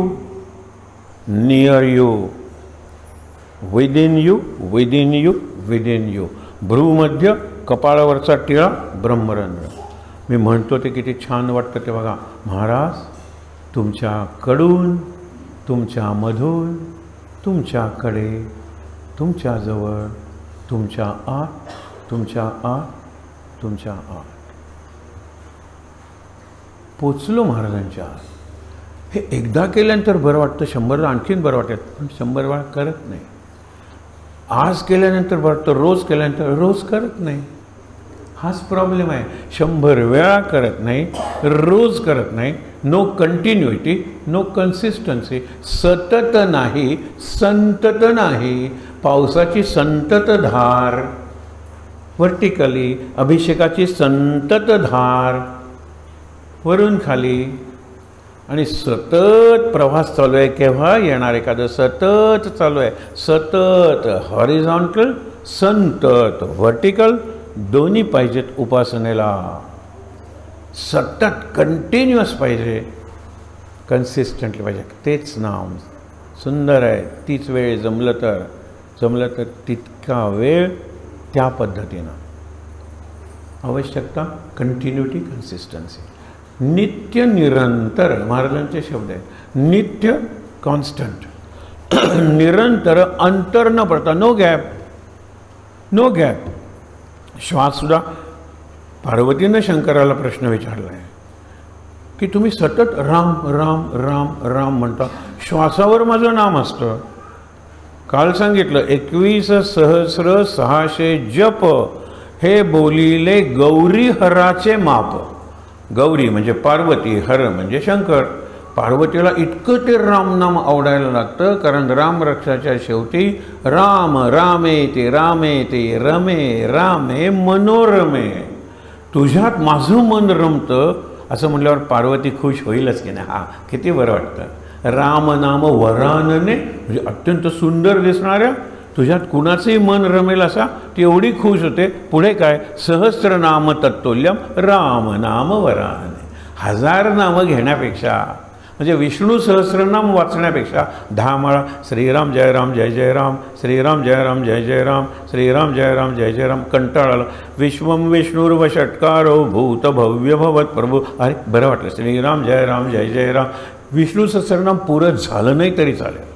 near you, within you, within you, within you. भ्रूमध्य, कपाळावरचा टिळा, ब्रह्मरंध्र. मी म्हणतो ते किती छान वाटतं ते बघा. महाराज तुमच्याकडून, तुमच्यामधून, तुमच्याकडे, तुमच्याजवळ, तुमच्या आत, तुमच्या आत, तुमच्या आत. पोचलो महाराजांच्या. हे एकदा केल्यानंतर बरं वाटतं, 100 आणखीन बरं वाटतं, पण 100 वेळा करत नाही. आज केल्यानंतर बरं वाटतं, रोज केल्यानंतर रोज करत नाही. हाच प्रॉब्लेम आहे. 100 वेळा करत नाही, रोज करत नाही. No continuity, no consistency. सतत नाही, संतत नाही. पावसाची संतत धार, वर्टिकली अभिषेकाची संतत धार वरून खाली, आणि सतत प्रवास चालू आहे. केव्हा येणार एखादं सतत चालू आहे. सतत हॉरिझॉन्टल, संतत व्हर्टिकल दोन्ही पाहिजेत उपासनेला. सतत कंटिन्युअस पाहिजे, कन्सिस्टंटली पाहिजे. तेच नाम सुंदर आहे. तीच वेळ जमलं तर तितका वेळ त्या पद्धतीनं. आवश्यकता कंटिन्युटी, कन्सिस्टन्सी. नित्य निरंतर महाराजांचे शब्द आहेत. नित्य कॉन्स्टंट, निरंतर, अंतर न पडता, नो गॅप, नो गॅप. श्वाससुद्धा पार्वतीनं शंकराला प्रश्न विचारला आहे की तुम्ही सतत राम राम राम राम म्हणता, श्वासावर माझं नाम असतं. काल सांगितलं 21,600 जप हे बोलिले गौरी हराचे माप. गौरी म्हणजे पार्वती, हर म्हणजे शंकर. पार्वतीला इतकं ते रामनाम आवडायला लागतं, कारण रामरक्षाच्या शेवटी राम रामेति रामेति रमे रामे मनोरमे. तुझ्यात माझं मन रमतं असं म्हटल्यावर पार्वती खुश होईलच की नाही. हा किती बरं वाटतं. राम नाम वरानने म्हणजे अत्यंत सुंदर दिसणाऱ्या तुझ्यात कुणाचंही मन रमेल असा ती एवढी खुश होते. पुढे काय, सहस्रनाम तत्तुल्यम राम नाम वरानने. 1000 नामं घेण्यापेक्षा, म्हणजे विष्णू सहस्रनाम वाचण्यापेक्षा 10 माळा श्रीराम जय राम जय जय राम, श्रीराम जय राम जय जय राम, श्रीराम जय राम जय जय राम. कंटाळाला. विश्वम विष्णुर्व षट्कारो भूत भव्य भवत प्रभू. अरे बरं वाटलं. श्रीराम जय राम जय जय राम. विष्णू सहस्रनाम पुरं झालं नाही तरी चालेल.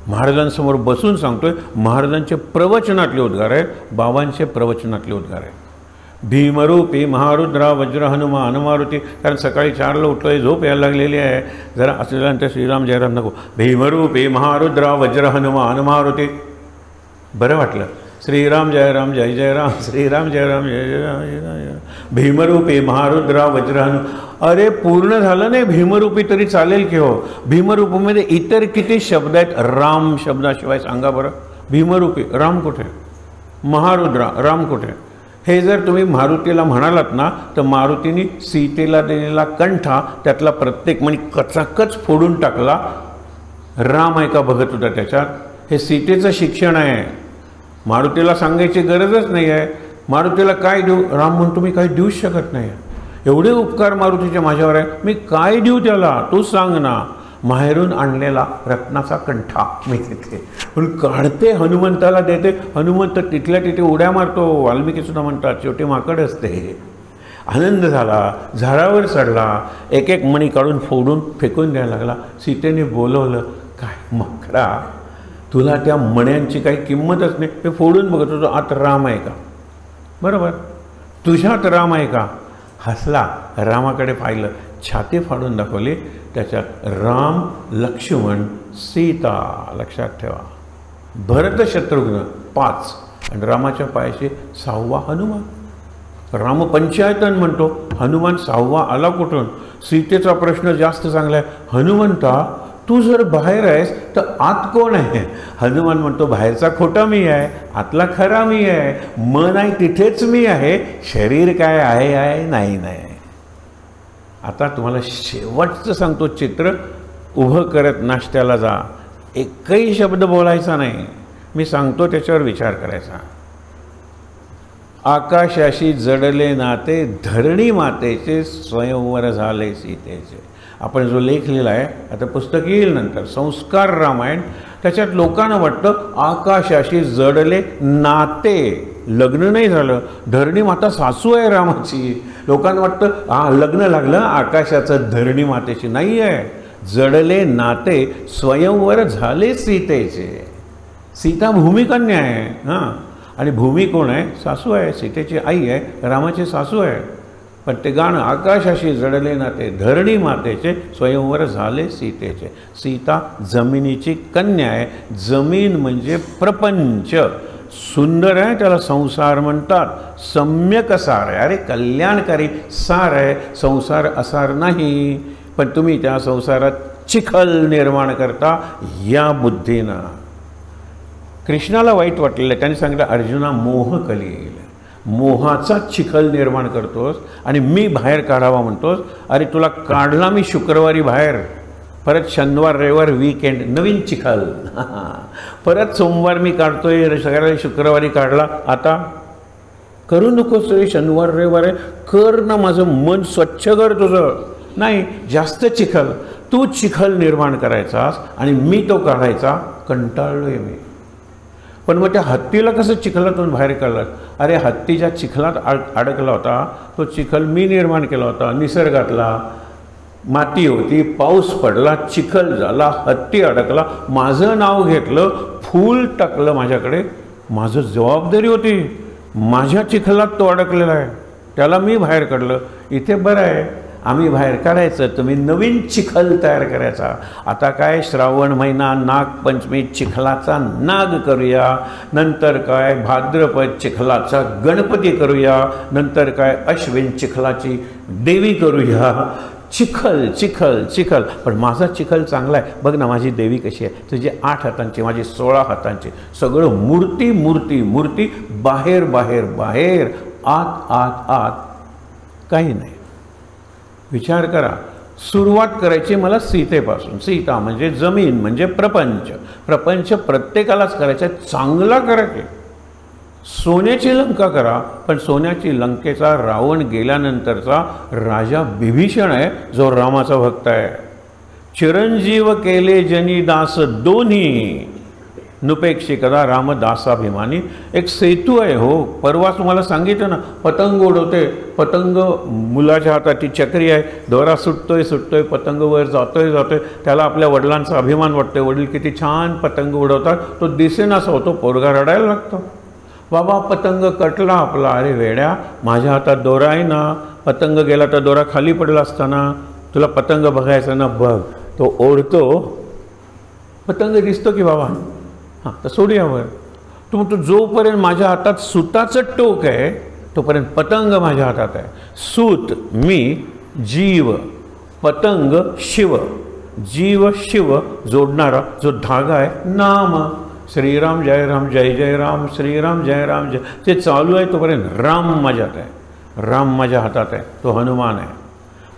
महाराजांसमोर बसून सांगतोय. महाराजांचे प्रवचनातले उद्गार आहे, बाबांचे प्रवचनातले उद्गार आहे. भीमरूपी महारुद्रा वज्र हनुमान मारुती. कारण सकाळी 4ला उठलोय, झोप यायला लागलेली आहे. जरा असल्यानंतर श्रीराम जयराम नको. भीमरूपी महारुद्रा वज्र हनुमान मारुती. बरं वाटलं. श्रीराम जय राम जय जय राम, श्रीराम जय राम जय जय राम, जय राम. भीमरूपी महारुद्रा वज्र हनु. अरे पूर्ण झालं नाही भीमरूपी तरी चालेल की हो. भीमरूपीमध्ये इतर किती शब्द आहेत राम शब्दाशिवाय? सांगा बरं. भीमरूपी राम कुठे, महारुद्रा राम कुठे? हे जर तुम्ही मारुतीला म्हणालात ना तर मारुतीने सीतेला दिलेला कंठा त्यातला प्रत्येक म्हणजे कचाकच फोडून टाकला. राम आहे का बघत होता त्याच्यात. हे सीतेचं शिक्षण आहे. मारुतीला सांगायची गरजच नाही आहे. मारुतीला काय देऊ? राम म्हणतो मी काही देऊच शकत नाही. एवढे उपकार मारुतीचे माझ्यावर आहे, मी काय देऊ त्याला, तू सांग ना. माहेरून आणलेला रत्नाचा कंठा मी तिथे पण काढते, हनुमंताला देते. हनुमंत तिथल्या तिथे उड्या मारतो. वाल्मिकीसुद्धा म्हणतात शेवटी माकड असते. आनंद झाला. झाडावर चढला. एक एक मणी काढून फोडून फेकून द्यायला लागला. सीतेने बोलवलं. काय माकडा, तुला त्या मण्यांची काही किंमतच नाही. ते फोडून बघत होतो आत राम आहे का, बरोबर, तुझ्यात राम आहे का. हसला. रामाकडे पाहिलं. छाती फाडून दाखवली. त्याच्यात राम, लक्ष्मण, सीता. लक्षात ठेवा. भरत शत्रुघ्न 5 आणि रामाच्या पायाशी 6वा हनुमान. राम पंचायतन म्हणतो, हनुमान 6वा आला कुठून? सीतेचा प्रश्न जास्त चांगला आहे. हनुमंता तू जर बाहेर आहेस तर आत कोण आहे? हनुमान म्हणतो बाहेरचा खोटा मी आहे, आतला खरा मी आहे. मन आहे तिथेच मी आहे, शरीर काय आहे नाही नाही. आता तुम्हाला शेवटचं सांगतो चित्र. उभं करत नाश्त्याला जा. एकही शब्द बोलायचा नाही. मी सांगतो त्याच्यावर विचार करायचा. आकाशाशी जडले नाते, धरणी मातेचे स्वयंवर झाले सीतेचे. आपण जो लेख लिहिला आहे, आता पुस्तक येईल नंतर, संस्कार रामायण. त्याच्यात लोकांना वाटतं आकाशाशी जडले नाते, लग्न नाही झालं, धरणी माता सासू आहे रामाची. लोकांना वाटतं लग्न लागलं आकाशाचं धरणी मातेची. नाही आहे. जडले नाते स्वयंवर झाले सीतेचे. सीता भूमिकन्या आहे. हां, आणि भूमी कोण आहे? सासू आहे. सीतेची आई आहे, रामाची सासू आहे. पण ते गाणं आकाशाशी जडले ना ते धरणी मातेचे स्वयंवर झाले सीतेचे. सीता जमिनीची कन्या आहे. जमीन म्हणजे प्रपंच. सुंदर आहे, त्याला संसार म्हणतात. सम्यक सार आहे, अरे कल्याणकारी सार आहे, संसार असार नाही. पण तुम्ही त्या संसारात चिखल निर्माण करता या बुद्धीनं. कृष्णाला वाईट वाटलेलं, त्यांनी सांगितलं अर्जुना मोह कली येईल. मोहाचा चिखल निर्माण करतोस आणि मी बाहेर काढावा म्हणतोस. अरे तुला काढला मी शुक्रवारी बाहेर, परत शनिवार रविवार वीकेंड नवीन चिखल. परत सोमवार मी काढतोय, सगळ्या शुक्रवारी काढला. आता करू नकोस रे, शनिवार रविवार आहे, कर ना, माझं मन स्वच्छ कर तुझं. नाही, जास्त चिखल. तू चिखल निर्माण करायचास आणि मी तो काढायचा, कंटाळलोय मी. पण मग त्या हत्तीला कसं चिखलातून बाहेर काढलं? अरे हत्तीच्या चिखलात अडकला होता, तो चिखल मी निर्माण केला होता निसर्गातला. माती होती, पाऊस पडला, चिखल झाला, हत्ती अडकला, माझं नाव घेतलं, फूल टाकलं माझ्याकडे. माझं जबाबदारी होती, माझ्या चिखलात तो अडकलेला आहे, त्याला मी बाहेर काढलं. इथे बरं आहे, आम्ही बाहेर काढायचं, तुम्ही नवीन चिखल तयार करायचा. आता काय श्रावण महिना, नागपंचमी चिखलाचा नाग करूया. नंतर काय भाद्रपद चिखलाचा गणपती करूया. नंतर काय अश्विन चिखलाची देवी करूया. चिखल चिखल चिखल. पण माझा चिखल चांगला आहे, बघ ना माझी देवी कशी आहे, तुझी 8 हातांची, माझी 16 हातांची. सगळं मूर्ती मूर्ती मूर्ती, बाहेर बाहेर बाहेर, आत आत आत, काही नाही. विचार करा, सुरुवात करायची मला सीतेपासून. सीता म्हणजे जमीन म्हणजे प्रपंच. प्रपंच प्रत्येकालाच करायचं, चांगला करा की. सोन्याची लंका करा, पण सोन्याची लंकेचा रावण गेल्यानंतरचा राजा बिभीषण आहे जो रामाचा भक्त आहे. चिरंजीव केले जनी दास दोन्ही, नुपेक्षी कदा रामदासाभिमानी. एक सेतू आहे हो. परवा तुम्हाला सांगितलं ना, पतंग उडवते, पतंग मुलाच्या हाताची चक्री आहे, दोरा सुटतोय सुटतोय, पतंग वर जातोय जातोय, त्याला आपल्या वडिलांचा अभिमान वाटतोय. वडील किती छान पतंग उडवतात, तो दिसेनासा होतो, पोरगा रडायला लागतो. बाबा पतंग कटला आपला. अरे वेड्या, माझ्या हातात दोरा आहे ना, पतंग गेला तर दोरा खाली पडला असताना. तुला पतंग बघायचा ना, बघ. तो ओढतो, पतंग दिसतो की बाबा, हां तर सोडूयावर. तू म्हणतो जोपर्यंत माझ्या हातात सुताचं टोक आहे तोपर्यंत पतंग माझ्या हातात आहे. सूत मी, जीव, पतंग शिव. जीव शिव जोडणारा जो धागा आहे नाम. श्रीराम जय राम जय जय राम, श्रीराम जय राम जय. ते चालू आहे तोपर्यंत राम माझ्या हातात आहे, राम माझ्या हातात आहे, तो हनुमान आहे.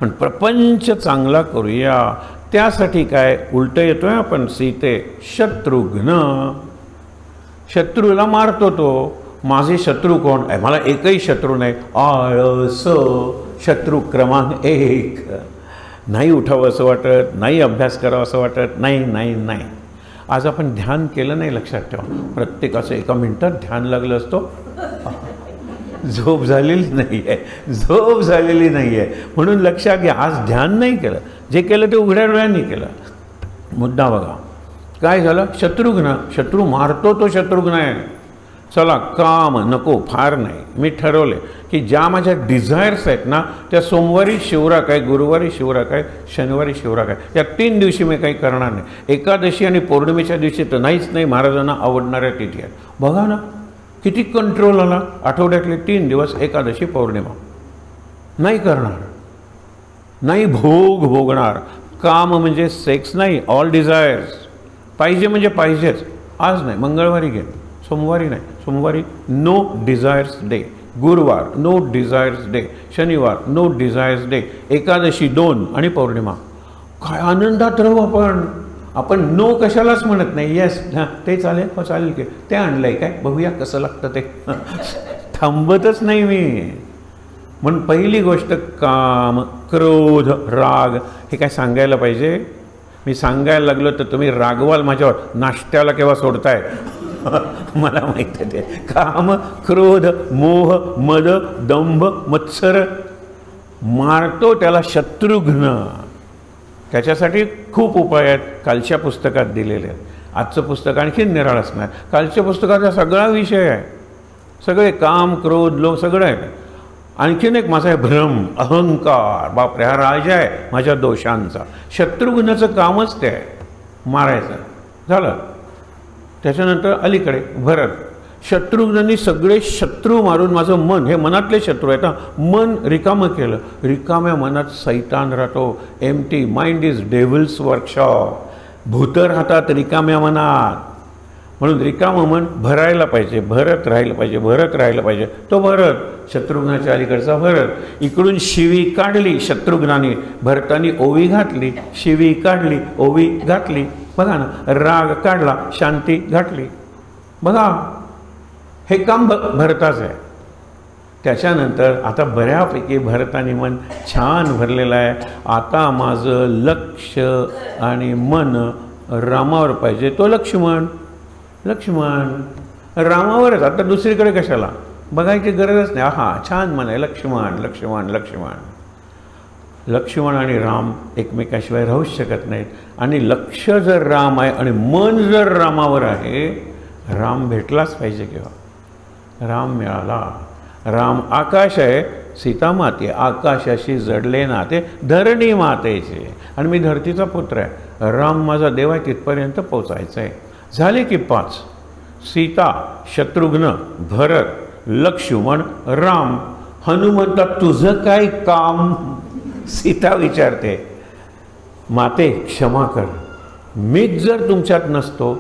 पण प्रपंच चांगला करूया, त्यासाठी काय उलटं येतोय आपण. सीते शत्रुघ्न, शत्रूला मारतो तो. माझे शत्रू कोण आहे? मला एकही शत्रू नाही. आळस, शत्रू क्रमांक 1. नाही उठावं असं वाटत, नाही अभ्यास करावं असं वाटत, नाही नाही नाही. आज आपण ध्यान केलं नाही, लक्षात ठेवा. प्रत्येकाचं 1 मिनिटात ध्यान लागलं असतो. झोप झालेली नाही आहे, झोप झालेली नाही आहे. म्हणून लक्षात घ्या, आज ध्यान नाही केलं, जे केलं ते उघड्या डोळ्यांनी केलं. मुद्दा बघा काय झालं. शत्रुघ्न, शत्रू मारतो तो शत्रुघ्न आहे. चला काम नको, फार नाही. मी ठरवले की ज्या माझ्या डिझायर्स आहेत ना, त्या सोमवारी शिवराक आहे, गुरुवारी शिवराक आहे, शनिवारी शिवराक आहे. या 3 दिवशी मी काही करणार नाही. एकादशी आणि पौर्णिमेच्या दिवशी तर नाहीच नाही. महाराजांना आवडणाऱ्या तिथी आहेत. बघा ना किती कंट्रोल आला. आठवड्यातले 3 दिवस एकादशी पौर्णिमा नाही करणार, नाही भोग भोगणार. काम म्हणजे सेक्स नाही, ऑल डिझायर्स. पाहिजे म्हणजे पाहिजेच. आज नाही, मंगळवारी घे, सोमवारी नाही. सोमवारी नो डिझायर्स डे, गुरुवार नो डिझायर्स डे, शनिवार नो डिझायर्स डे, एकादशी 2 आणि पौर्णिमा. काय आनंदात राहू आपण. आपण नो कशालाच म्हणत नाही. येस हां ते चालेल, हो चालेल की, ते आणलं आहे काय, बघूया कसं लागतं ते. थांबतच नाही मी. म्हणून पहिली गोष्ट काम, क्रोध, राग हे काय सांगायला पाहिजे. मी सांगायला लागलो तर तुम्ही रागवाल माझ्यावर. नाश्त्याला केव्हा सोडताय मला माहीत आहे ते. काम, क्रोध, मोह, मद, दंभ, मत्सर मारतो त्याला शत्रुघ्न. त्याच्यासाठी खूप उपाय आहेत, कालच्या पुस्तकात दिलेले आहेत. आजचं पुस्तक आणखी निराळ असणार. कालच्या पुस्तकाचा सगळा विषय आहे, सगळे काम, क्रोध, लोभ सगळं आहे. आणखीन एक माझा आहे भ्रम, अहंकार. बापरे, हा राजा आहे माझ्या दोषांचा. शत्रुघ्नाचं कामच ते आहे, मारायचं. झालं. त्याच्यानंतर अलीकडे भरत. शत्रुघ्नांनी सगळे शत्रू मारून माझं मन, हे मनातले शत्रू आहेत, मन रिकामं केलं. रिकाम्या मनात सैतान राहतो. Empty mind is devil's workshop. भूतं राहतात रिकाम्या मनात. म्हणून रिकामं मन भरायला पाहिजे, भरत राहिलं पाहिजे, भरत राहिलं पाहिजे. तो भरत, शत्रुघ्नाच्या अलीकडचा भरत. इकडून शिवी काढली शत्रुघ्नाने, भरतानी ओवी घातली. शिवी काढली, ओवी घातली. बघा ना, राग काढला, शांती घातली. बघा, हे काम भरताच आहे. त्याच्यानंतर आता बऱ्यापैकी भरतानी मन छान भरलेलं आहे. आता माझं लक्ष आणि मन रामावर पाहिजे. तो लक्ष्मण, लक्ष्मण रामावरच. आता दुसरीकडे कशाला बघायची गरजच नाही. हा छान मन आहे, लक्ष्मण लक्ष्मण लक्ष्मण. लक्ष्मण आणि राम एकमेकाशिवाय राहूच शकत नाहीत. आणि लक्ष जर राम आहे आणि मन जर रामावर आहे, राम भेटलाच पाहिजे. किंवा राम मिळाला. राम आकाश आहे, सीता माते. आकाशाशी जडले नाते धरणी मातेचे. आणि मी धरतीचा पुत्र आहे. राम माझा देव आहे, तिथपर्यंत पोचायचं आहे. झाले की 5. सीता, शत्रुघ्न, भरत, लक्ष्मण, राम. हनुमंता, तुझं काय काम? सीता विचारते, माते क्षमा कर, मीच जर तुमच्यात नसतो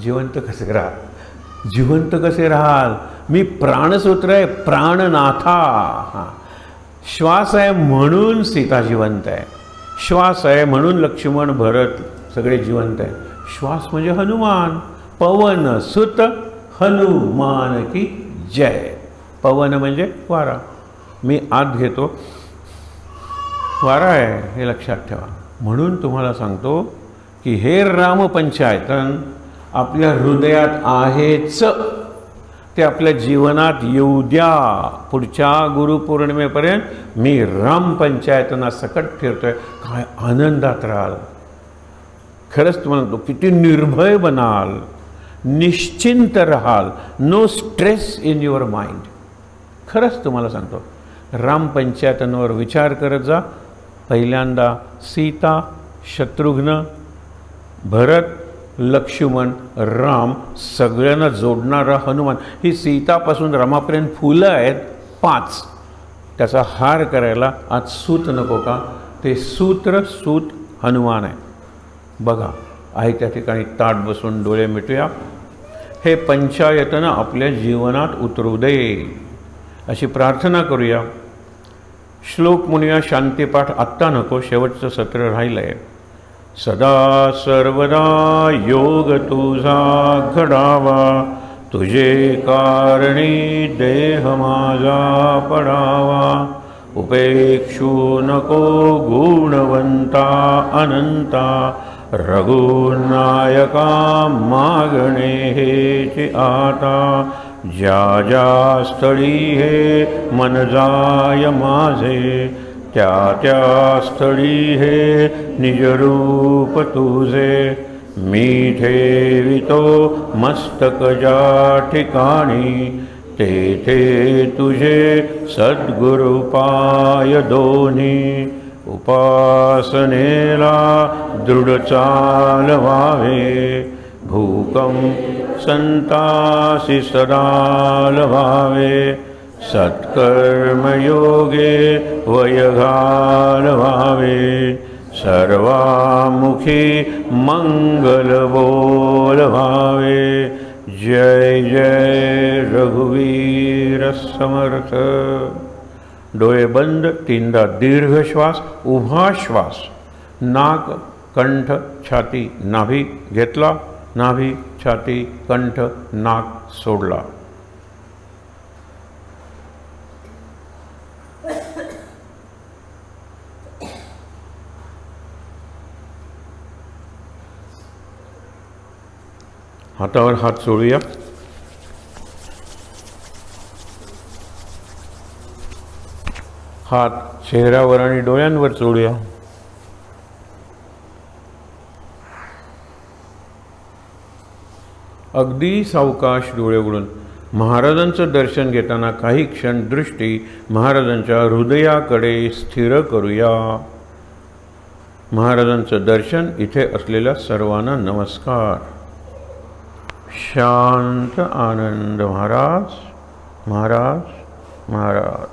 जिवंत कसे राहाल? जिवंत कसे राहाल? मी प्राणसूत्र आहे, प्राणनाथा. हां, श्वास आहे म्हणून सीता जिवंत आहे. श्वास आहे म्हणून लक्ष्मण, भरत सगळे जिवंत आहे. श्वास म्हणजे हनुमान. पवन सुत हनुमान की जय. पवन म्हणजे वारा. मी आत घेतो, वारा आहे हे लक्षात ठेवा. म्हणून तुम्हाला सांगतो की हे रामपंचायतन आपल्या हृदयात आहेच, ते आपल्या जीवनात येऊ द्या. पुढच्या गुरुपौर्णिमेपर्यंत मी रामपंचायतना सकट फिरतोय. काय आनंदात राहाल. खरंच तुम्हाला तो किती निर्भय बनाल, निश्चिंत राहाल. No stress in your mind. खरंच तुम्हाला सांगतो, रामपंचायतनवर विचार करत जा. पहिल्यांदा सीता, शत्रुघ्न, भरत, लक्ष्मण, राम सगळ्यांना जोडणारा हनुमान. ही सीतापासून रामापर्यंत फुलं आहेत 5. त्याचा हार करायला आज सूत नको का? ते सूत्र सूत हनुमान आहे. बघा, आहे त्या ठिकाणी ताट बसून डोळे मिटूया. हे पंचायतन आपल्या जीवनात उतरू दे अशी प्रार्थना करूया. श्लोक म्हणूया, शांतीपाठ आत्ता नको, शेवटचं सत्र राहिलं आहे. सदा सर्वदा योग तुझा घडावा, तुझे कारणी देह माझा पडावा. उपेक्षू नको गुणवंता अनंता, रघुनायका मागणे हेची आता. ज्या ज्या स्थळी हे मन जाय माझे, त्या त्या स्थळी हे निजरूप तुझे. मी ठेवितो मस्तक ज्या ठिकाणी, तेथे तुझे सद्गुरु पाय दोन्ही. उपासनेला दृढ चालवावे, भूकं संतासी सदा लवावे. सत्कर्मयोगे वय घालवावे, सर्वामुखी मंगल बोलवावे. जय जय रघुवीर समर्थ. डोळे बंद. 3दा दीर्घ श्वास, उभा श्वास. नाक, कंठ, छाती, नाभी घेतला. नाभी, छाती, कंठ, नाक सोडला. हातावर हात चोळूया. हात चेहऱ्यावर आणि डोळ्यांवर चोळूया. अगदी सावकाश डोळे उघडून महाराजांचं दर्शन घेताना काही क्षण दृष्टी महाराजांच्या हृदयाकडे स्थिर करूया। महाराजांचं दर्शन इथे असलेल्या सर्वांना नमस्कार। शांत आनंद महाराज महाराज महाराज।